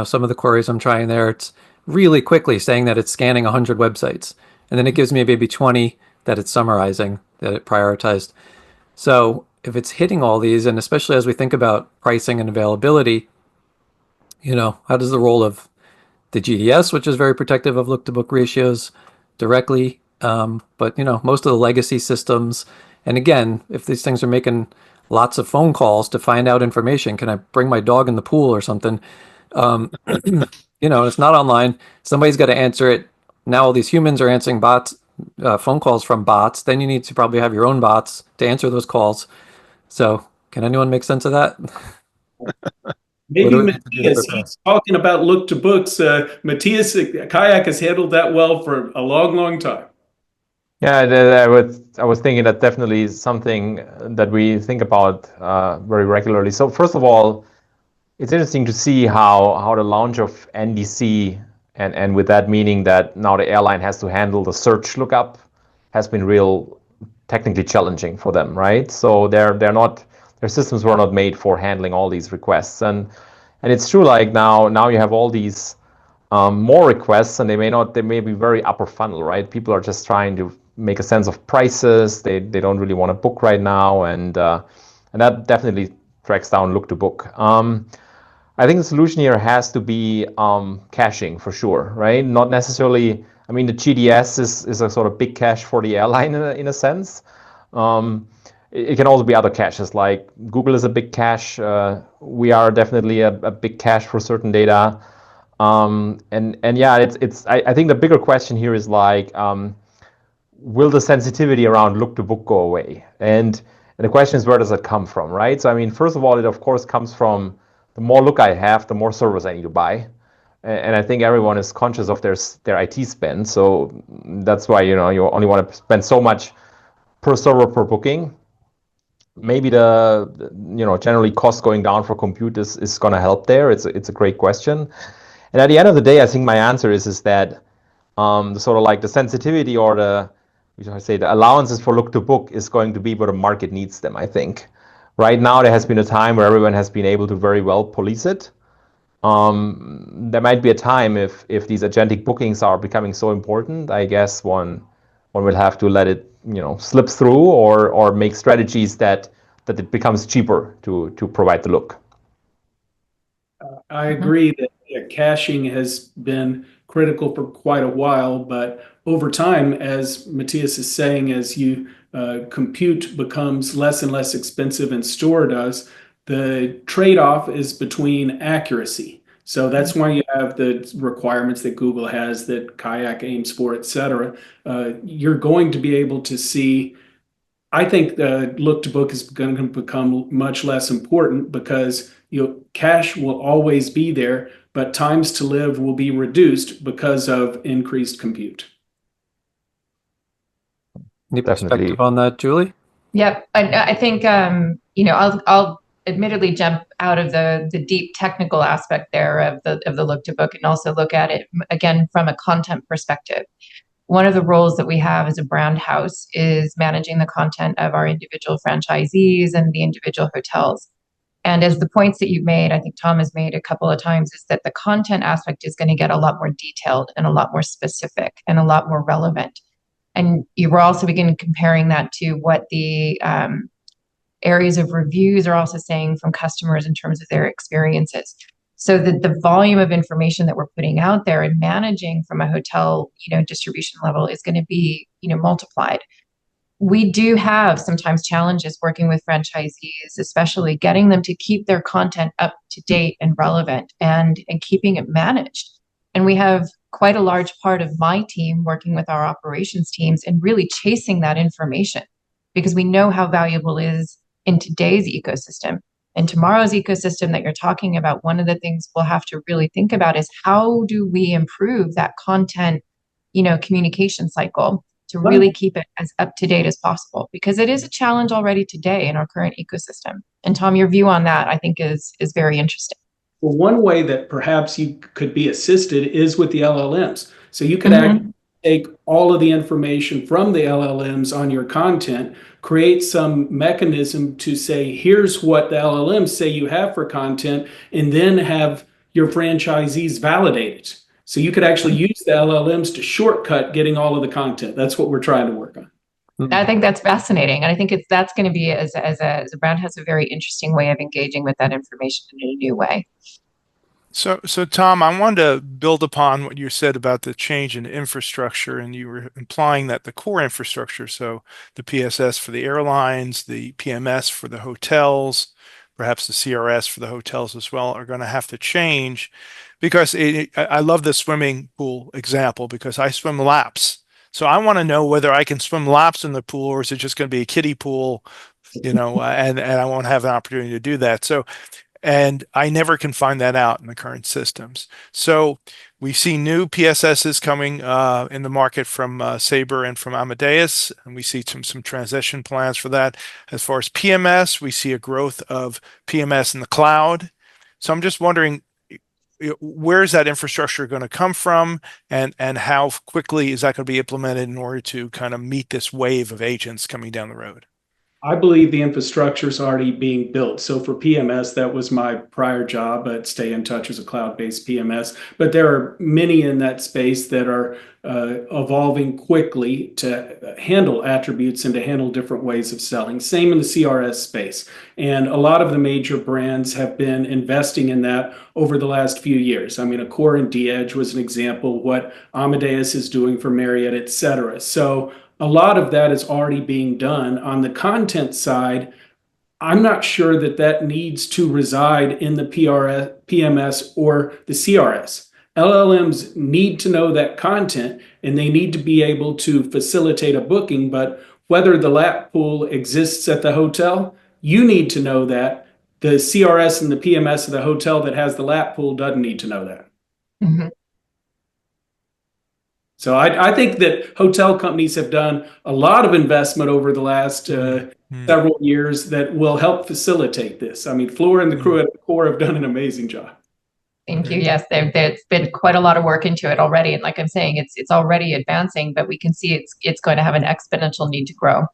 Some of the queries I'm trying there, it's really quickly saying that it's scanning 100 websites. And then it gives me maybe 20 that it's summarizing, that it prioritized. So if it's hitting all these, and especially as we think about pricing and availability, how does the role of the GDS, which is very protective of look-to-book ratios directly, but most of the legacy systems, and again, if these things are making lots of phone calls to find out information, can I bring my dog in the pool or something? It's not online. Somebody's got to answer it. Now all these humans are answering phone calls from bots. Then you need to probably have your own bots to answer those calls. So can anyone make sense of that? Maybe Matthias, he's talking about look to books. Matthias, Kayak has handled that well for a long, long time. Yeah, I was thinking that definitely is something that we think about very regularly. So first of all, it's interesting to see how the launch of NDC and with that meaning that now the airline has to handle the search lookup has been real technically challenging for them, right? So their systems were not made for handling all these requests, and it's true. Like now you have all these more requests, and they may be very upper funnel, right? People are just trying to make a sense of prices. They don't really want to book right now, and that definitely tracks down look to book. I think the solution here has to be caching for sure, right? Not necessarily. I mean, the GDS is a sort of big cache for the airline in a sense. It can also be other caches, like Google is a big cache. We are definitely a big cache for certain data. And yeah, I think the bigger question here is like, will the sensitivity around look to book go away? And the question is, where does it come from, right? So I mean, first of all, it of course comes from the more look I have, the more servers I need to buy. And I think everyone is conscious of their IT spend. So that's why, you only want to spend so much per server per booking. Maybe generally cost going down for compute is going to help there. It's a great question. And at the end of the day, I think my answer is that the sort of like the sensitivity or the allowances for look to book is going to be where the market needs them, I think. Right now, there has been a time where everyone has been able to very well police it. There might be a time if these agentic bookings are becoming so important, I guess one will have to let it slip through or make strategies that it becomes cheaper to provide the look. I agree that caching has been critical for quite a while, but over time, as Matthias is saying, as you compute becomes less and less expensive and store does, the trade-off is between accuracy. So that's why you have the requirements that Google has, that Kayak aims for, et cetera. You're going to be able to see. I think the look to book is going to become much less important because cache will always be there, but times to live will be reduced because of increased compute. Any Definitely. perspective on that, Julie? Yep. I think, I'll admittedly jump out of the deep technical aspect there of the look to book and also look at it again from a content perspective. One of the roles that we have as a brand house is managing the content of our individual franchisees and the individual hotels. And as the points that you've made, I think Tom has made a couple of times, is that the content aspect is going to get a lot more detailed and a lot more specific and a lot more relevant. And you were also beginning comparing that to what the areas of reviews are also saying from customers in terms of their experiences. So the volume of information that we're putting out there and managing from a hotel, distribution level is going to be, multiplied. We do have sometimes challenges working with franchisees, especially getting them to keep their content up to date and relevant and keeping it managed. And we have quite a large part of my team working with our operations teams and really chasing that information because we know how valuable it is in today's ecosystem. And tomorrow's ecosystem that you're talking about, one of the things we'll have to really think about is how do we improve that content, communication cycle to really keep it as up to date as possible, because it is a challenge already today in our current ecosystem. And Tom, your view on that, I think is very interesting. Well, one way that perhaps you could be assisted is with the LLMs. So you could actually take all of the information from the LLMs on your content, create some mechanism to say, here's what the LLMs say you have for content, and then have your franchisees validate it. So you could actually use the LLMs to shortcut getting all of the content. That's what we're trying to work on. I think that's fascinating. And I think that's going to be, as a brand, has a very interesting way of engaging with that information in a new way. So Tom, I wanted to build upon what you said about the change in infrastructure, and you were implying that the core infrastructure, so the PSS for the airlines, the PMS for the hotels, perhaps the CRS for the hotels as well, are going to have to change, because I love the swimming pool example because I swim laps. So I want to know whether I can swim laps in the pool, or is it just going to be a kiddie pool, and I won't have an opportunity to do that. And I never can find that out in the current systems. So we see new PSSs coming in the market from Sabre and from Amadeus, and we see some transition plans for that. As far as PMS, we see a growth of PMS in the cloud. So I'm just wondering, where is that infrastructure going to come from, and how quickly is that going to be implemented in order to kind of meet this wave of agents coming down the road? I believe the infrastructure is already being built. So for PMS, that was my prior job at Stay in Touch as a cloud-based PMS. But there are many in that space that are evolving quickly to handle attributes and to handle different ways of selling. Same in the CRS space. And a lot of the major brands have been investing in that over the last few years. I mean, Accor and D-Edge was an example, what Amadeus is doing for Marriott, et cetera. So a lot of that is already being done. On the content side, I'm not sure that needs to reside in the PMS or the CRS. LLMs need to know that content and they need to be able to facilitate a booking, but whether the lap pool exists at the hotel, you need to know that. The CRS and the PMS of the hotel that has the lap pool doesn't need to know that. Mhm. So I think that hotel companies have done a lot of investment over the last several years that will help facilitate this. I mean, Floor and the crew at the core have done an amazing job. Thank you. Yes, there's been quite a lot of work into it already, and like I'm saying, it's already advancing, but we can see it's going to have an exponential need to grow.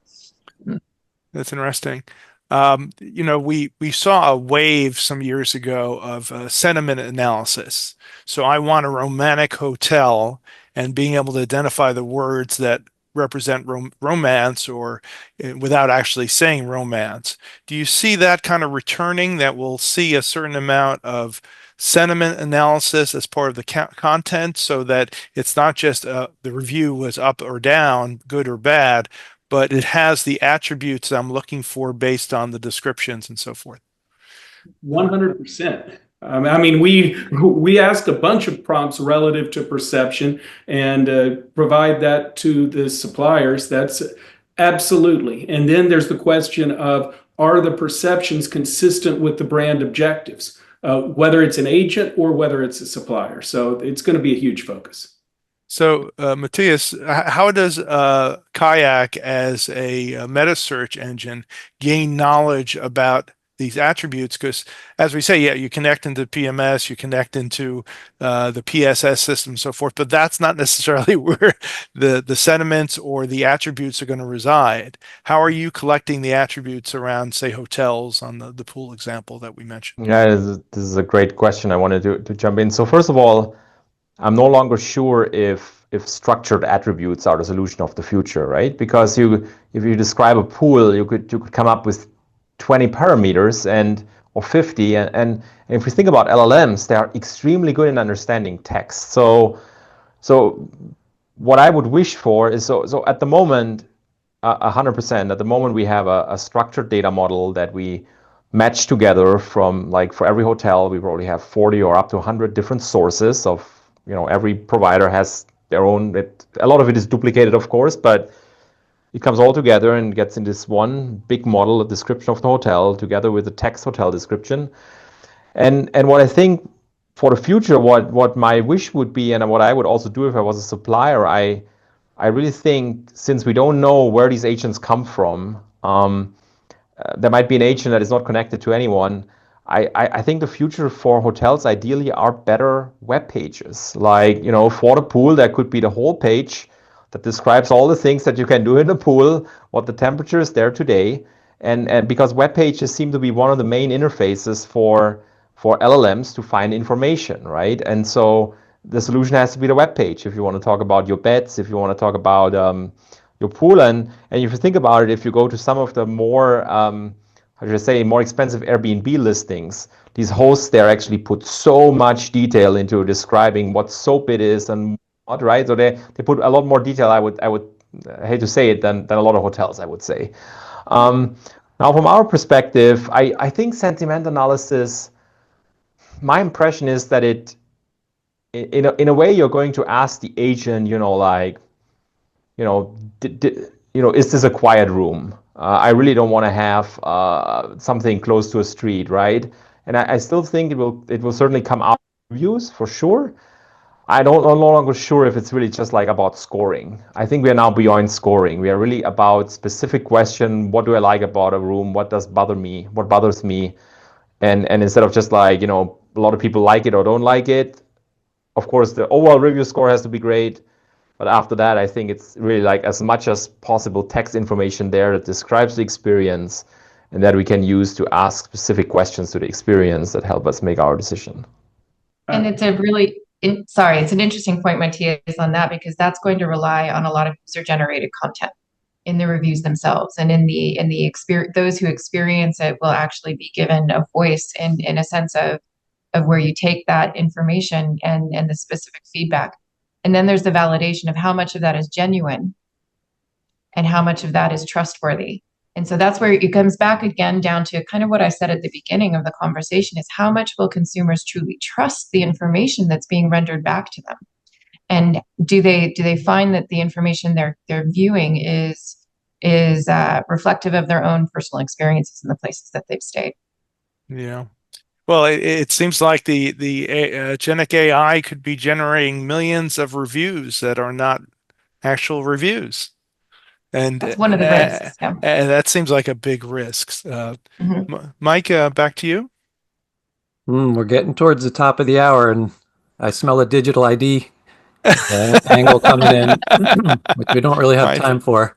That's interesting. We saw a wave some years ago of sentiment analysis. So I want a romantic hotel, and being able to identify the words that represent romance or without actually saying romance. Do you see that kind of returning, that we'll see a certain amount of sentiment analysis as part of the content, so that it's not just the review was up or down, good or bad, but it has the attributes I'm looking for based on the descriptions and so forth? 100%. I mean, we asked a bunch of prompts relative to perception and provide that to the suppliers. That's absolutely. And then there's the question of, are the perceptions consistent with the brand objectives, whether it's an agent or whether it's a supplier? So it's going to be a huge focus. So, Matthias, how does Kayak as a meta search engine gain knowledge about these attributes? Because, as we say, yeah, you connect into PMS, you connect into the PSS system and so forth, but that's not necessarily where the sentiments or the attributes are going to reside. How are you collecting the attributes around, say, hotels on the pool example that we mentioned? Yeah, this is a great question. I wanted to jump in. So first of all, I'm no longer sure if structured attributes are the solution of the future, right? Because if you describe a pool, you could come up with 20 parameters or 50, and if we think about LLMs, they are extremely good in understanding text. So what I would wish for is, so at the moment, 100%. At the moment, we have a structured data model that we match together from, like, for every hotel, we probably have 40 or up to 100 different sources of, every provider has their own. A lot of it is duplicated, of course, but it comes all together and gets in this one big model, a description of the hotel, together with the text hotel description. And what I think for the future, what my wish would be, and what I would also do if I was a supplier, I really think, since we don't know where these agents come from, there might be an agent that is not connected to anyone. I think the future for hotels ideally are better web pages. Like, for the pool, there could be the whole page that describes all the things that you can do in the pool, what the temperature is there today. And because web pages seem to be one of the main interfaces for LLMs to find information, right? And so the solution has to be the web page if you want to talk about your beds, if you want to talk about your pool. And if you think about it, if you go to some of the more, how should I say, more expensive Airbnb listings, these hosts there actually put so much detail into describing what soap it is and what, right? So they put a lot more detail, I would I hate to say it, than a lot of hotels, I would say. Now, from our perspective, I think sentiment analysis, my impression is that in a way, you're going to ask the agent, is this a quiet room? I really don't want to have something close to a street, right? And I still think it will certainly come out of reviews for sure. I'm no longer sure if it's really just like about scoring. I think we are now beyond scoring. We are really about specific question. What do I like about a room? What does bother me? What bothers me? And instead of just like, a lot of people like it or don't like it, of course, the overall review score has to be great. But after that, I think it's really like as much as possible text information there that describes the experience and that we can use to ask specific questions to the experience that help us make our decision. And it's it's an interesting point, Matthias, on that, because that's going to rely on a lot of user-generated content in the reviews themselves, and in the experience. Those who experience it will actually be given a voice in a sense of where you take that information and the specific feedback. And then there's the validation of how much of that is genuine and how much of that is trustworthy. And so that's where it comes back again down to kind of what I said at the beginning of the conversation is how much will consumers truly trust the information that's being rendered back to them? And do they find that the information they're viewing is reflective of their own personal experiences in the places that they've stayed? Yeah. Well, it seems like the agentic AI could be generating millions of reviews that are not actual reviews. And That's one of the risks. Yeah. that seems like a big risk. Mike, back to you. We're getting towards the top of the hour, and I smell a digital ID angle coming in, which we don't really have Right. time for.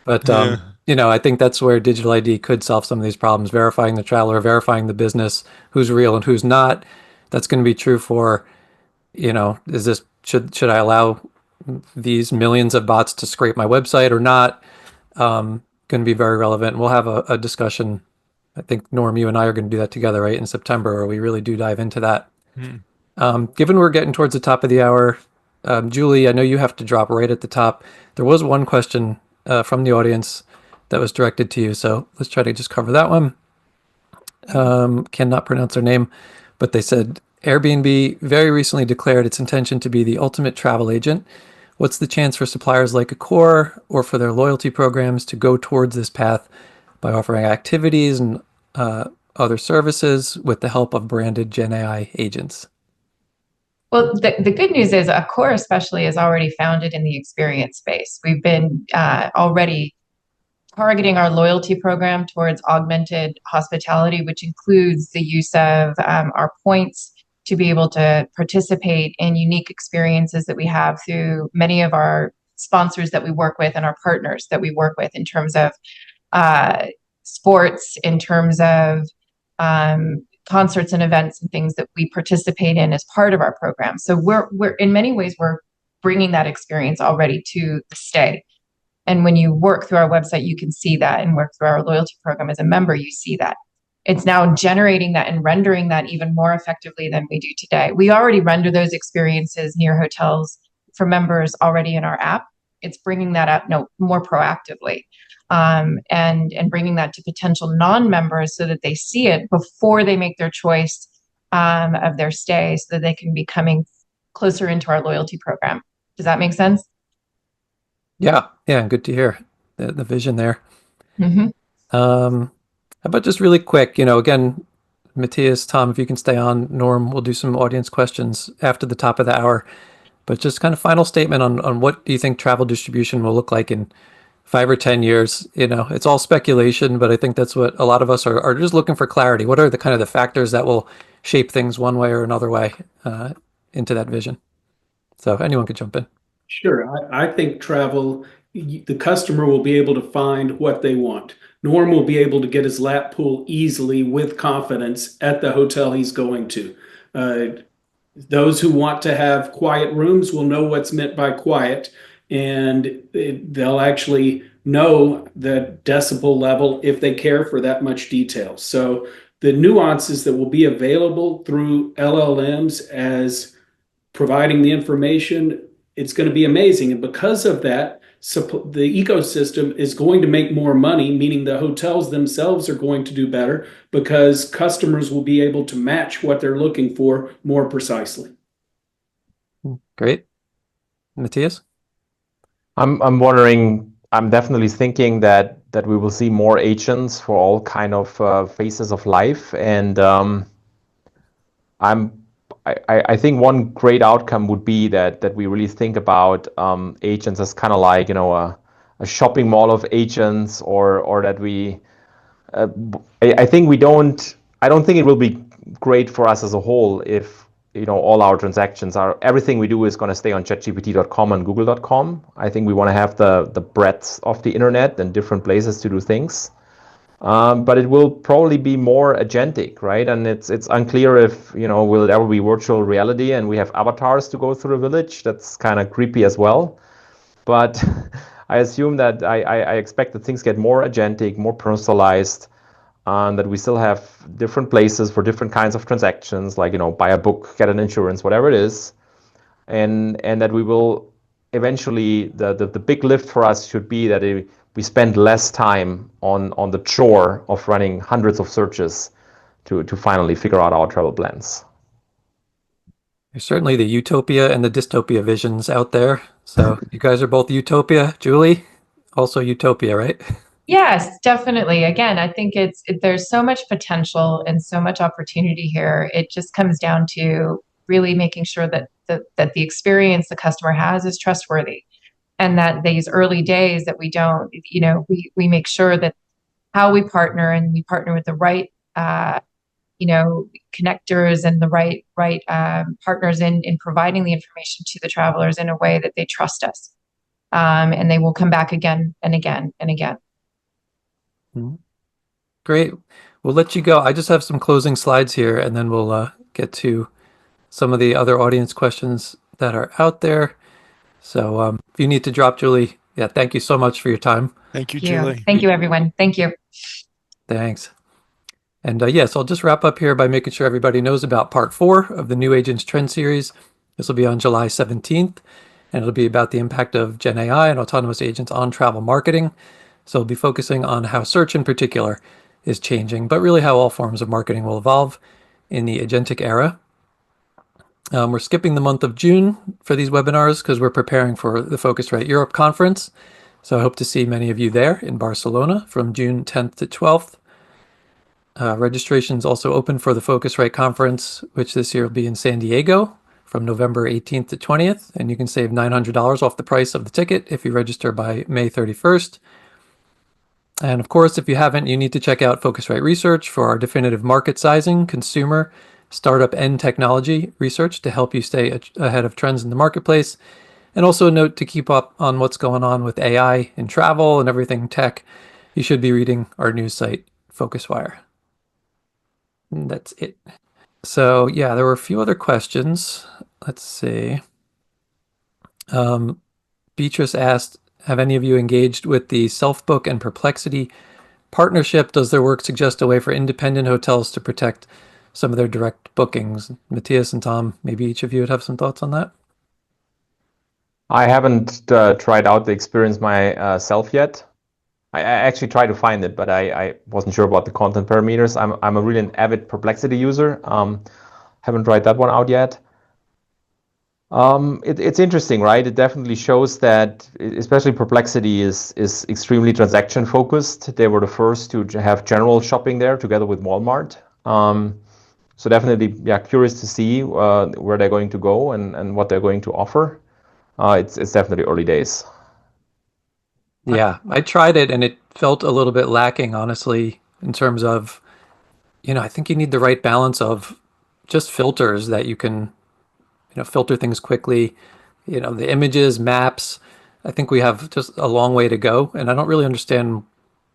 But I think that's where digital ID could solve some of these problems: verifying the traveler, verifying the business, who's real and who's not. That's going to be true for, should I allow these millions of bots to scrape my website or not? Going to be very relevant. And we'll have a discussion. I think, Norm, you and I are going to do that together, right, in September, where we really do dive into that. Given we're getting towards the top of the hour, Julie, I know you have to drop right at the top. There was one question from the audience that was directed to you, so let's try to just cover that one. Cannot pronounce their name, but they said, Airbnb very recently declared its intention to be the ultimate travel agent. What's the chance for suppliers like Accor or for their loyalty programs to go towards this path by offering activities and other services with the help of branded Gen AI agents? Well, the good news is Accor especially is already founded in the experience space. We've been already targeting our loyalty program towards augmented hospitality, which includes the use of our points to be able to participate in unique experiences that we have through many of our sponsors that we work with and our partners that we work with in terms of sports, in terms of concerts and events and things that we participate in as part of our program. So we're in many ways, we're bringing that experience already to the stay. And when you work through our website, you can see that, and work through our loyalty program as a member, you see that. It's now generating that and rendering that even more effectively than we do today. We already render those experiences near hotels for members already in our app. It's bringing that up more proactively, and bringing that to potential non-members so that they see it before they make their choice of their stay, so that they can be coming closer into our loyalty program. Does that make sense? Yeah, good to hear the vision there. Mm-hmm. How about just really quick, again, Matthias, Tom, if you can stay on, Norm, we'll do some audience questions after the top of the hour. But just kind of final statement on what do you think travel distribution will look like in 5 or 10 years? It's all speculation, but I think that's what a lot of us are just looking for clarity. What are the kind of the factors that will shape things one way or another way into that vision? So if anyone could jump in. Sure. I think travel, the customer will be able to find what they want. Norm will be able to get his lap pool easily with confidence at the hotel he's going to. Those who want to have quiet rooms will know what's meant by quiet, and they'll actually know the decibel level if they care for that much detail. So the nuances that will be available through LLMs as providing the information, it's going to be amazing. And because of that, the ecosystem is going to make more money, meaning the hotels themselves are going to do better because customers will be able to match what they're looking for more precisely. Great. Matthias? I'm wondering, I'm definitely thinking that we will see more agents for all kind of phases of life. And I think one great outcome would be that we really think about agents as kind of like, a shopping mall of agents, or that we, I don't think it will be great for us as a whole if, all our transactions everything we do is going to stay on chatgpt.com and google.com. I think we want to have the breadth of the internet and different places to do things. But it will probably be more agentic, right? And it's unclear if, will it ever be virtual reality and we have avatars to go through the village. That's kind of creepy as well. But I assume that I expect that things get more agentic, more personalized, that we still have different places for different kinds of transactions, like, buy a book, get an insurance, whatever it is. And that we will eventually, the big lift for us should be that we spend less time on the chore of running hundreds of searches to finally figure out our travel plans. There's certainly the utopia and the dystopia visions out there. So you guys are both utopia. Julie, also utopia, right? Yes, definitely. Again, I think there's so much potential and so much opportunity here. It just comes down to really making sure that the experience the customer has is trustworthy, and that these early days that we don't, we make sure that how we partner, and we partner with the right connectors and the right partners in providing the information to the travelers in a way that they trust us, and they will come back again and again and again. Great. We'll let you go. I just have some closing slides here, and then we'll get to some of the other audience questions that are out there. So if you need to drop, Julie, yeah, thank you so much for your time. Thank you, Thank you. Julie. Thank you, everyone. Thank you. Thanks. And yes, I'll just wrap up here by making sure everybody knows about part 4 of the New Agents Trend Series. This will be on July 17th, and it'll be about the impact of Gen AI and autonomous agents on travel marketing. So we'll be focusing on how search in particular is changing, but really how all forms of marketing will evolve in the agentic era. We're skipping the month of June for these webinars because we're preparing for the Phocuswright Europe conference. So I hope to see many of you there in Barcelona from June 10th to 12th. Registration is also open for the Phocuswright conference, which this year will be in San Diego from November 18th to 20th. And you can save $900 off the price of the ticket if you register by May 31st. And of course, if you haven't, you need to check out Phocuswright Research for our definitive market sizing, consumer, startup, and technology research to help you stay ahead of trends in the marketplace. And also a note to keep up on what's going on with AI in travel and everything tech. You should be reading our news site, Phocuswire. And that's it. So yeah, there were a few other questions. Let's see. Beatrice asked, have any of you engaged with the Selfbook and Perplexity partnership? Does their work suggest a way for independent hotels to protect some of their direct bookings? Matthias and Tom, maybe each of you would have some thoughts on that. I haven't tried out the experience myself yet. I actually tried to find it, but I wasn't sure about the content parameters. I'm a really an avid Perplexity user. Haven't tried that one out yet. It's interesting, right? It definitely shows that, especially Perplexity is extremely transaction focused. They were the first to have general shopping there together with Walmart. So definitely, yeah, curious to see where they're going to go and what they're going to offer. It's definitely early days. Yeah, I tried it and it felt a little bit lacking, honestly, in terms of, I think you need the right balance of just filters that you can, filter things quickly, the images, maps. I think we have just a long way to go. And I don't really understand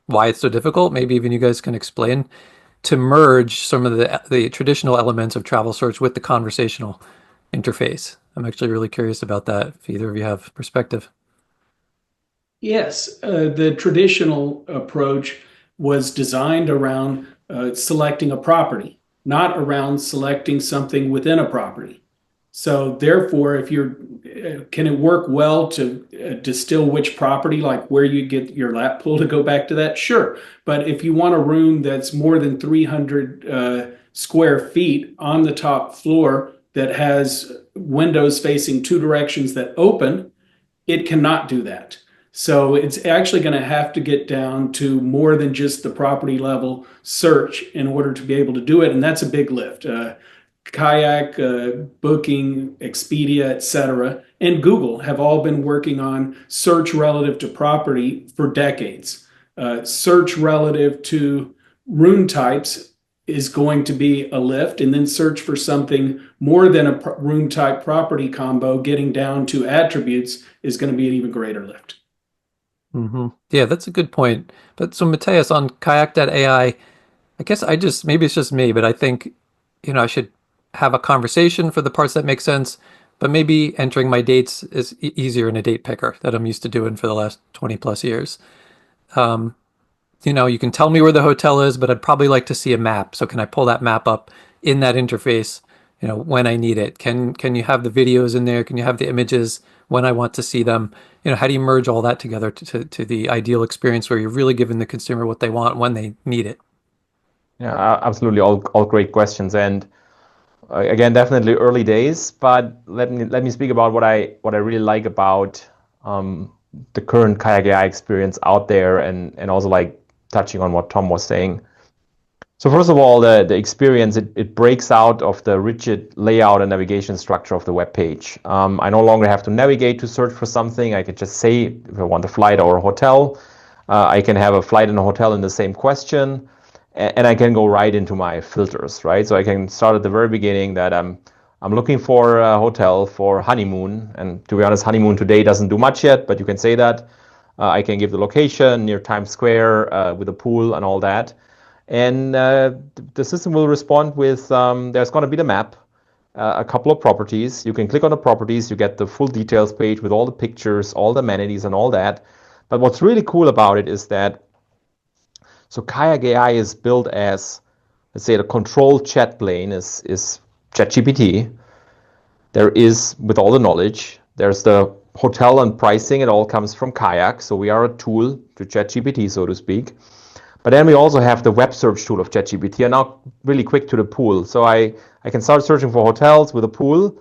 why it's so difficult. Maybe even you guys can explain to merge some of the traditional elements of travel search with the conversational interface. I'm actually really curious about that, if either of you have perspective. Yes, the traditional approach was designed around selecting a property, not around selecting something within a property. So therefore, can it work well to distill which property, like where you get your lap pool, to go back to that? Sure. But if you want a room that's more than 300 square feet on the top floor that has windows facing two directions that open, it cannot do that. So it's actually going to have to get down to more than just the property level search in order to be able to do it. And that's a big lift. Kayak, Booking, Expedia, etc., and Google have all been working on search relative to property for decades. Search relative to room types is going to be a lift, and then search for something more than a room type property combo, getting down to attributes, is going to be an even greater lift. Mm-hmm. Yeah, that's a good point. But so Matthias, on kayak.ai, I guess maybe it's just me, but I think, I should have a conversation for the parts that make sense, but maybe entering my dates is easier in a date picker that I'm used to doing for the last 20 plus years. You can tell me where the hotel is, but I'd probably like to see a map. So can I pull that map up in that interface, when I need it? Can you have the videos in there? Can you have the images when I want to see them. How do you merge all that together to the ideal experience where you're really giving the consumer what they want when they need it? Yeah, absolutely. All great questions. And again, definitely early days, but let me speak about what I really like about the current Kayak AI experience out there, and also like touching on what Tom was saying. So first of all, the experience, it breaks out of the rigid layout and navigation structure of the web page. I no longer have to navigate to search for something. I can just say if I want a flight or a hotel. I can have a flight and a hotel in the same question, and I can go right into my filters, right? So I can start at the very beginning that I'm looking for a hotel for honeymoon, and to be honest, honeymoon today doesn't do much yet, but you can say that. I can give the location near Times Square with a pool and all that. And the system will respond with, there's going to be the map, a couple of properties. You can click on the properties, you get the full details page with all the pictures, all the amenities and all that. But what's really cool about it is that, so Kayak AI is built as, let's say the control chat plane is ChatGPT. There is, with all the knowledge, there's the hotel and pricing, it all comes from Kayak. So we are a tool to ChatGPT, so to speak. But then we also have the web search tool of ChatGPT, and now really quick to the pool. So I can start searching for hotels with a pool,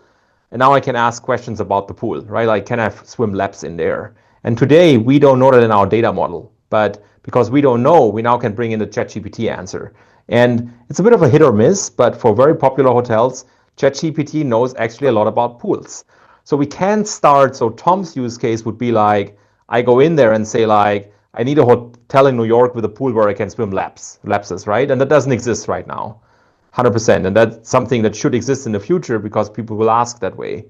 and now I can ask questions about the pool, right? Like, can I have swim laps in there? And today we don't know that in our data model, but because we don't know, we now can bring in the ChatGPT answer. And it's a bit of a hit or miss, but for very popular hotels, ChatGPT knows actually a lot about pools. So we can start, so Tom's use case would be like, I go in there and say like, I need a hotel in New York with a pool where I can swim lapses, right? And that doesn't exist right now, 100%. And that's something that should exist in the future because people will ask that way.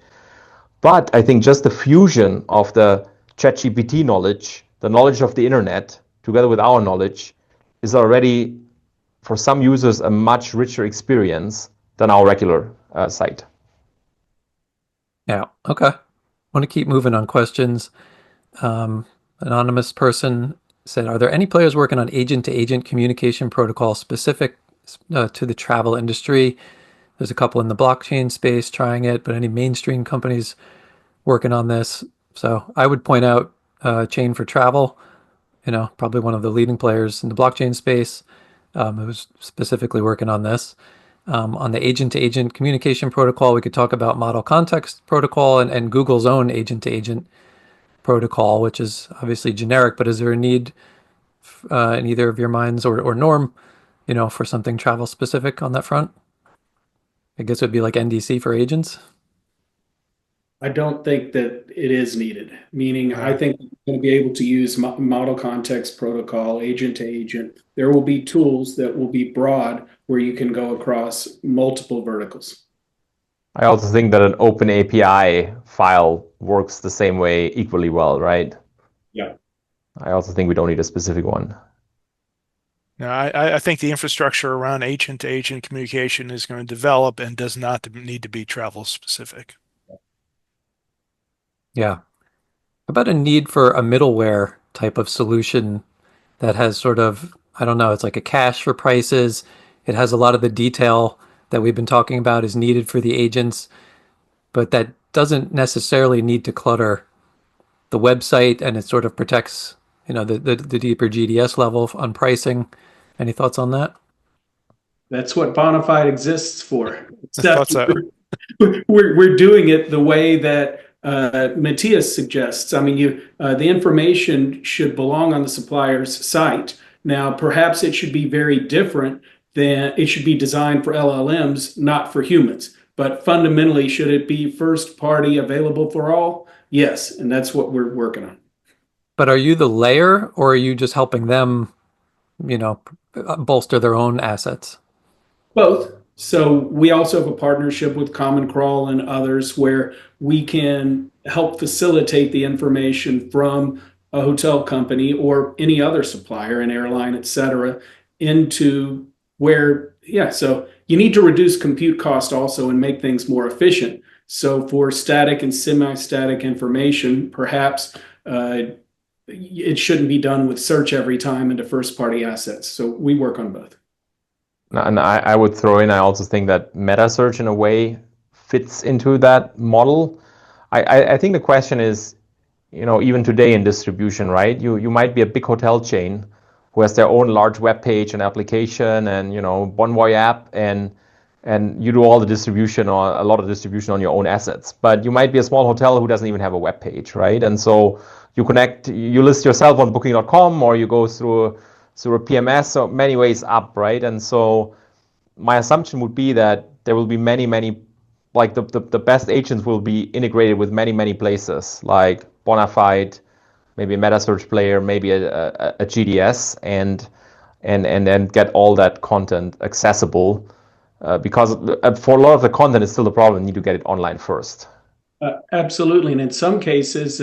But I think just the fusion of the ChatGPT knowledge, the knowledge of the internet, together with our knowledge, is already, for some users, a much richer experience than our regular site. Yeah. Okay. I want to keep moving on questions. Anonymous person said, are there any players working on agent-to-agent communication protocol specific to the travel industry? There's a couple in the blockchain space trying it, but any mainstream companies working on this? So I would point out Chain for Travel, probably one of the leading players in the blockchain space, who's specifically working on this. On the agent-to-agent communication protocol, we could talk about Model Context Protocol and Google's own agent-to-agent protocol, which is obviously generic, but is there a need in either of your minds or Norm, for something travel specific on that front? I guess it would be like NDC for agents. I don't think that it is needed, meaning I think we're going to be able to use model context protocol, agent to agent. There will be tools that will be broad where you can go across multiple verticals. I also think that an open API file works the same way equally well, right? Yeah. I also think we don't need a specific one. Now, I think the infrastructure around agent-to-agent communication is going to develop and does not need to be travel specific. Yeah. How about a need for a middleware type of solution that has sort of, I don't know, it's like a cache for prices. It has a lot of the detail that we've been talking about is needed for the agents, but that doesn't necessarily need to clutter the website, and it sort of protects, the deeper GDS level on pricing. Any thoughts on that? That's what Bonafide exists for. I thought so. We're doing it the way that Matthias suggests. I mean, the information should belong on the supplier's site. Now, perhaps it should be very different than it should be designed for LLMs, not for humans. But fundamentally, should it be first party available for all? Yes, and that's what we're working on. But are you the layer, or are you just helping them, bolster their own assets? Both. So we also have a partnership with Common Crawl and others where we can help facilitate the information from a hotel company or any other supplier, an airline, et cetera, into where, so you need to reduce compute cost also and make things more efficient. So for static and semi-static information, perhaps it shouldn't be done with search every time into first-party assets. So we work on both. And I would throw in, I also think that meta search in a way fits into that model. I think the question is, even today in distribution, right? You might be a big hotel chain who has their own large web page and application and Bonvoy app, and you do all the distribution or a lot of distribution on your own assets. But you might be a small hotel who doesn't even have a web page, right? And so you list yourself on Booking.com, or you go through a PMS, so many ways up, right? And so my assumption would be that there will be many, like the best agents will be integrated with many places, like Bonafide, maybe a meta search player, maybe a GDS, and then get all that content accessible. Because for a lot of the content, it's still a problem. You need to get it online first. Absolutely. And in some cases,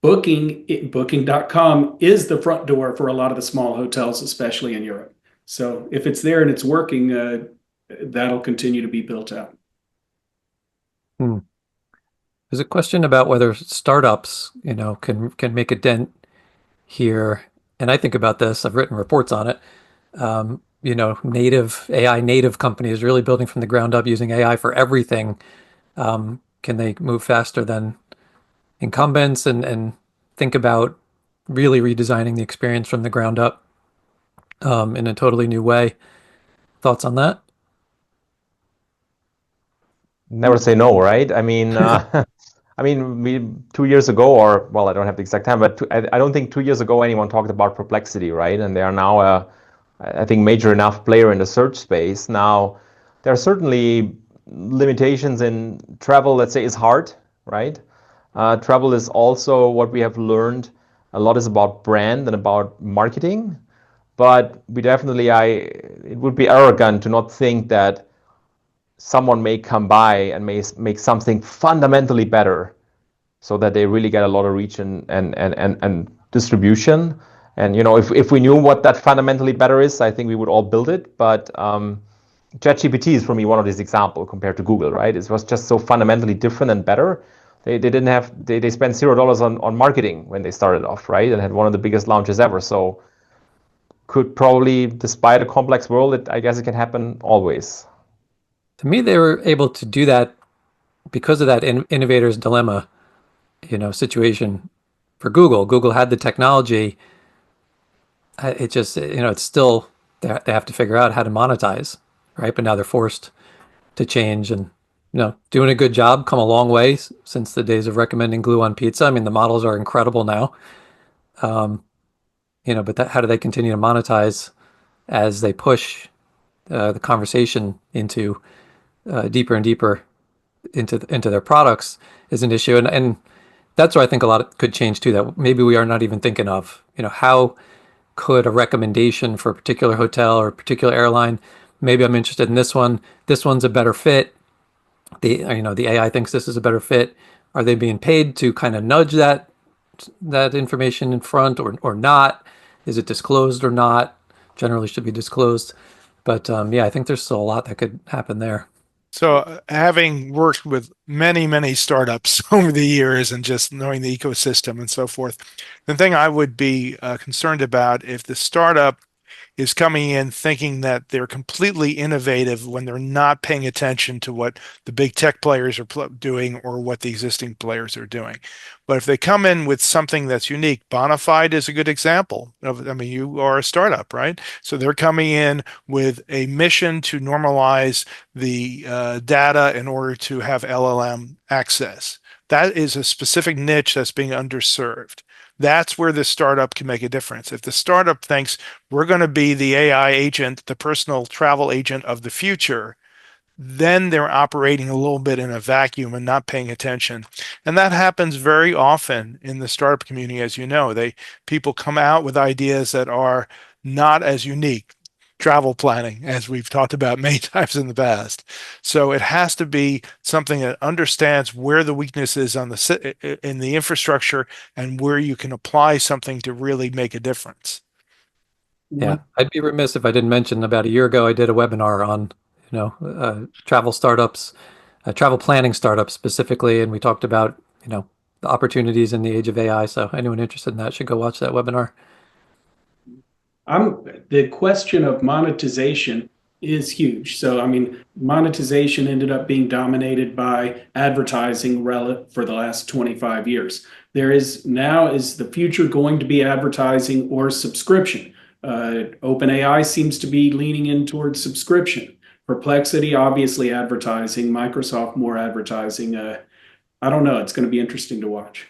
Booking.com is the front door for a lot of the small hotels, especially in Europe. So if it's there and it's working, that'll continue to be built out. There's a question about whether startups, can make a dent here. And I think about this. I've written reports on it. AI native companies really building from the ground up using AI for everything. Can they move faster than incumbents and think about really redesigning the experience from the ground up in a totally new way? Thoughts on that? Never say no, right? I mean, 2 years ago, or well, I don't have the exact time, but I don't think 2 years ago anyone talked about Perplexity, right? And they are now I think, major enough player in the search space. Now, there are certainly limitations in travel. Let's say is hard, right? Travel is also what we have learned. A lot is about brand and about marketing, but it would be arrogant to not think that someone may come by and may make something fundamentally better, so that they really get a lot of reach and distribution. And if we knew what that fundamentally better is, I think we would all build it. But ChatGPT is for me one of these examples compared to Google, right? It was just so fundamentally different and better. They spent $0 on marketing when they started off, right? And had one of the biggest launches ever. So could probably, despite a complex world, I guess it can happen always. To me, they were able to do that because of that innovator's dilemma, situation for Google. Google had the technology. It just, it's still, they have to figure out how to monetize, right? But now they're forced to change and, doing a good job, come a long way since the days of recommending glue on pizza. I mean, the models are incredible now. But how do they continue to monetize as they push the conversation into deeper and deeper into their products is an issue. And that's where I think a lot could change too, that maybe we are not even thinking of, how could a recommendation for a particular hotel or a particular airline, maybe I'm interested in this one. This one's a better fit. The AI thinks this is a better fit. Are they being paid to kind of nudge that information in front or not? Is it disclosed or not? Generally should be disclosed. But I think there's still a lot that could happen there. So having worked with many startups over the years and just knowing the ecosystem and so forth, the thing I would be concerned about if the startup is coming in thinking that they're completely innovative when they're not paying attention to what the big tech players are doing or what the existing players are doing. But if they come in with something that's unique, Bonafide is a good example of, you are a startup, right? So they're coming in with a mission to normalize the data in order to have LLM access. That is a specific niche that's being underserved. That's where the startup can make a difference. If the startup thinks we're going to be the AI agent, the personal travel agent of the future, then they're operating a little bit in a vacuum and not paying attention. And that happens very often in the startup community, as you know. People come out with ideas that are not as unique. Travel planning, as we've talked about many times in the past. So it has to be something that understands where the weakness is in the infrastructure and where you can apply something to really make a difference. Yeah, I'd be remiss if I didn't mention about a year ago, I did a webinar on, travel startups, travel planning startups specifically. And we talked about, the opportunities in the age of AI. So anyone interested in that should go watch that webinar. The question of monetization is huge. So, I mean, monetization ended up being dominated by advertising for the last 25 years. Is the future going to be advertising or subscription? OpenAI seems to be leaning in towards subscription. Perplexity, obviously advertising. Microsoft, more advertising. I don't know. It's going to be interesting to watch.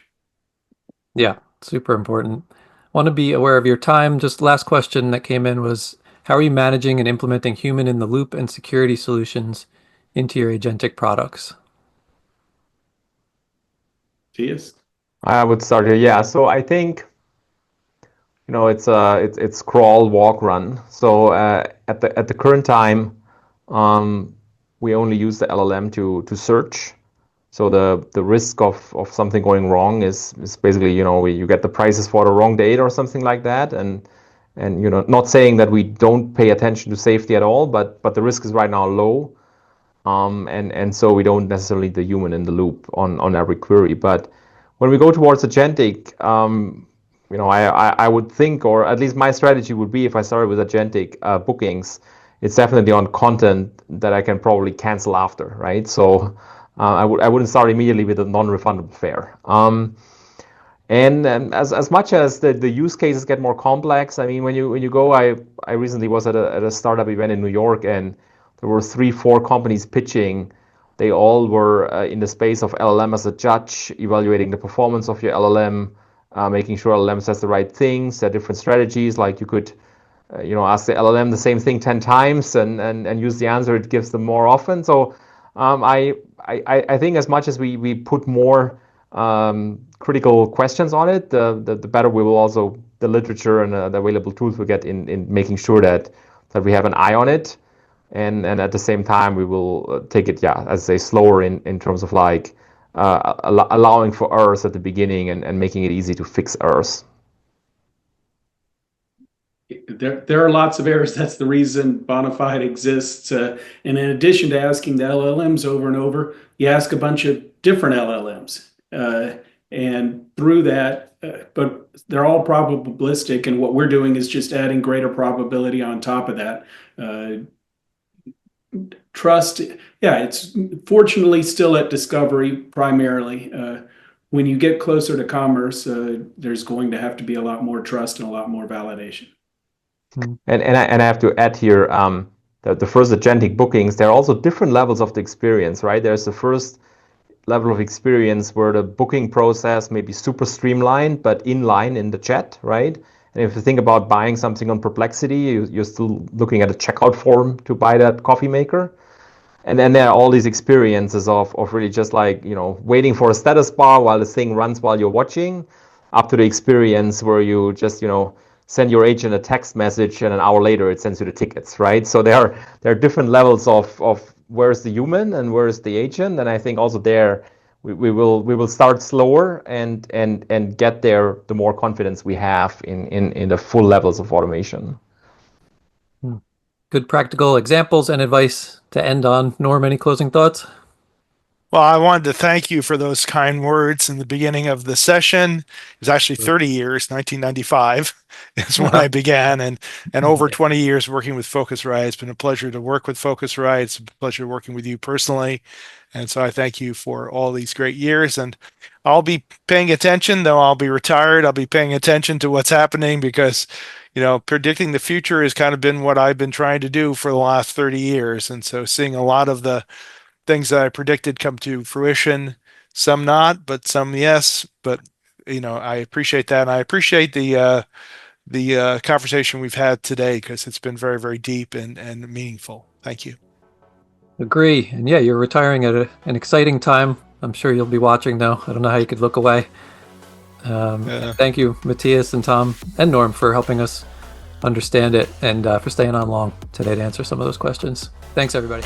Yeah, super important. Want to be aware of your time. Just last question that came in was, how are you managing and implementing human in the loop and security solutions into your agentic products? Yes. I would start here. Yeah, so I think it's crawl, walk, run. So at the current time, we only use the LLM to search. So the risk of something going wrong is basically, you get the prices for the wrong date or something like that, and not saying that we don't pay attention to safety at all, but the risk is right now low, and so we don't necessarily need the human in the loop on every query. But when we go towards agentic, I would think, or at least my strategy would be, if I started with agentic bookings, it's definitely on content that I can probably cancel after, right? So I wouldn't start immediately with a non-refundable fare. And as much as the use cases get more complex, I mean, when you go, I recently was at a startup event in New York, and there were 3-4 companies pitching. They all were in the space of LLM as a judge, evaluating the performance of your LLM, making sure LLM says the right things. There are different strategies, like you could ask the LLM the same thing 10 times and use the answer it gives them more often. So I think as much as we put more critical questions on it, the better we will also, the literature and the available tools we get in making sure that we have an eye on it. And at the same time, we will take it, as I say, slower in terms of like allowing for errors at the beginning and making it easy to fix errors. There are lots of errors. That's the reason Bonafide exists. And in addition to asking the LLMs over and over, you ask a bunch of different LLMs. And through that, but they're all probabilistic. And what we're doing is just adding greater probability on top of that. Trust, it's fortunately still at discovery primarily. When you get closer to commerce, there's going to have to be a lot more trust and a lot more validation. And I have to add here that the first agentic bookings, there are also different levels of the experience, right? There's the first level of experience where the booking process may be super streamlined, but inline in the chat, right? And if you think about buying something on Perplexity, you're still looking at a checkout form to buy that coffee maker. And then there are all these experiences of really just like, waiting for a status bar while the thing runs while you're watching, up to the experience where you just, send your agent a text message and an hour later it sends you the tickets, right? So there are different levels of where's the human and where's the agent. And I think also there we will start slower and get there the more confidence we have in the full levels of automation. Good practical examples and advice to end on. Norm, any closing thoughts? Well, I wanted to thank you for those kind words in the beginning of the session. It was actually 30 years, 1995 is when I began, and over 20 years working with Phocuswright. It's been a pleasure to work with Phocuswright. It's a pleasure working with you personally. And so I thank you for all these great years. And I'll be paying attention, though I'll be retired. I'll be paying attention to what's happening because, predicting the future has kind of been what I've been trying to do for the last 30 years. And so seeing a lot of the things that I predicted come to fruition, some not, but some yes. But I appreciate that, and I appreciate the conversation we've had today because it's been very, very deep and meaningful. Thank you. Agree. And you're retiring at an exciting time. I'm sure you'll be watching though. I don't know how you could look away. Thank you, Matthias and Tom and Norm, for helping us understand it and for staying on long today to answer some of those questions. Thanks, everybody.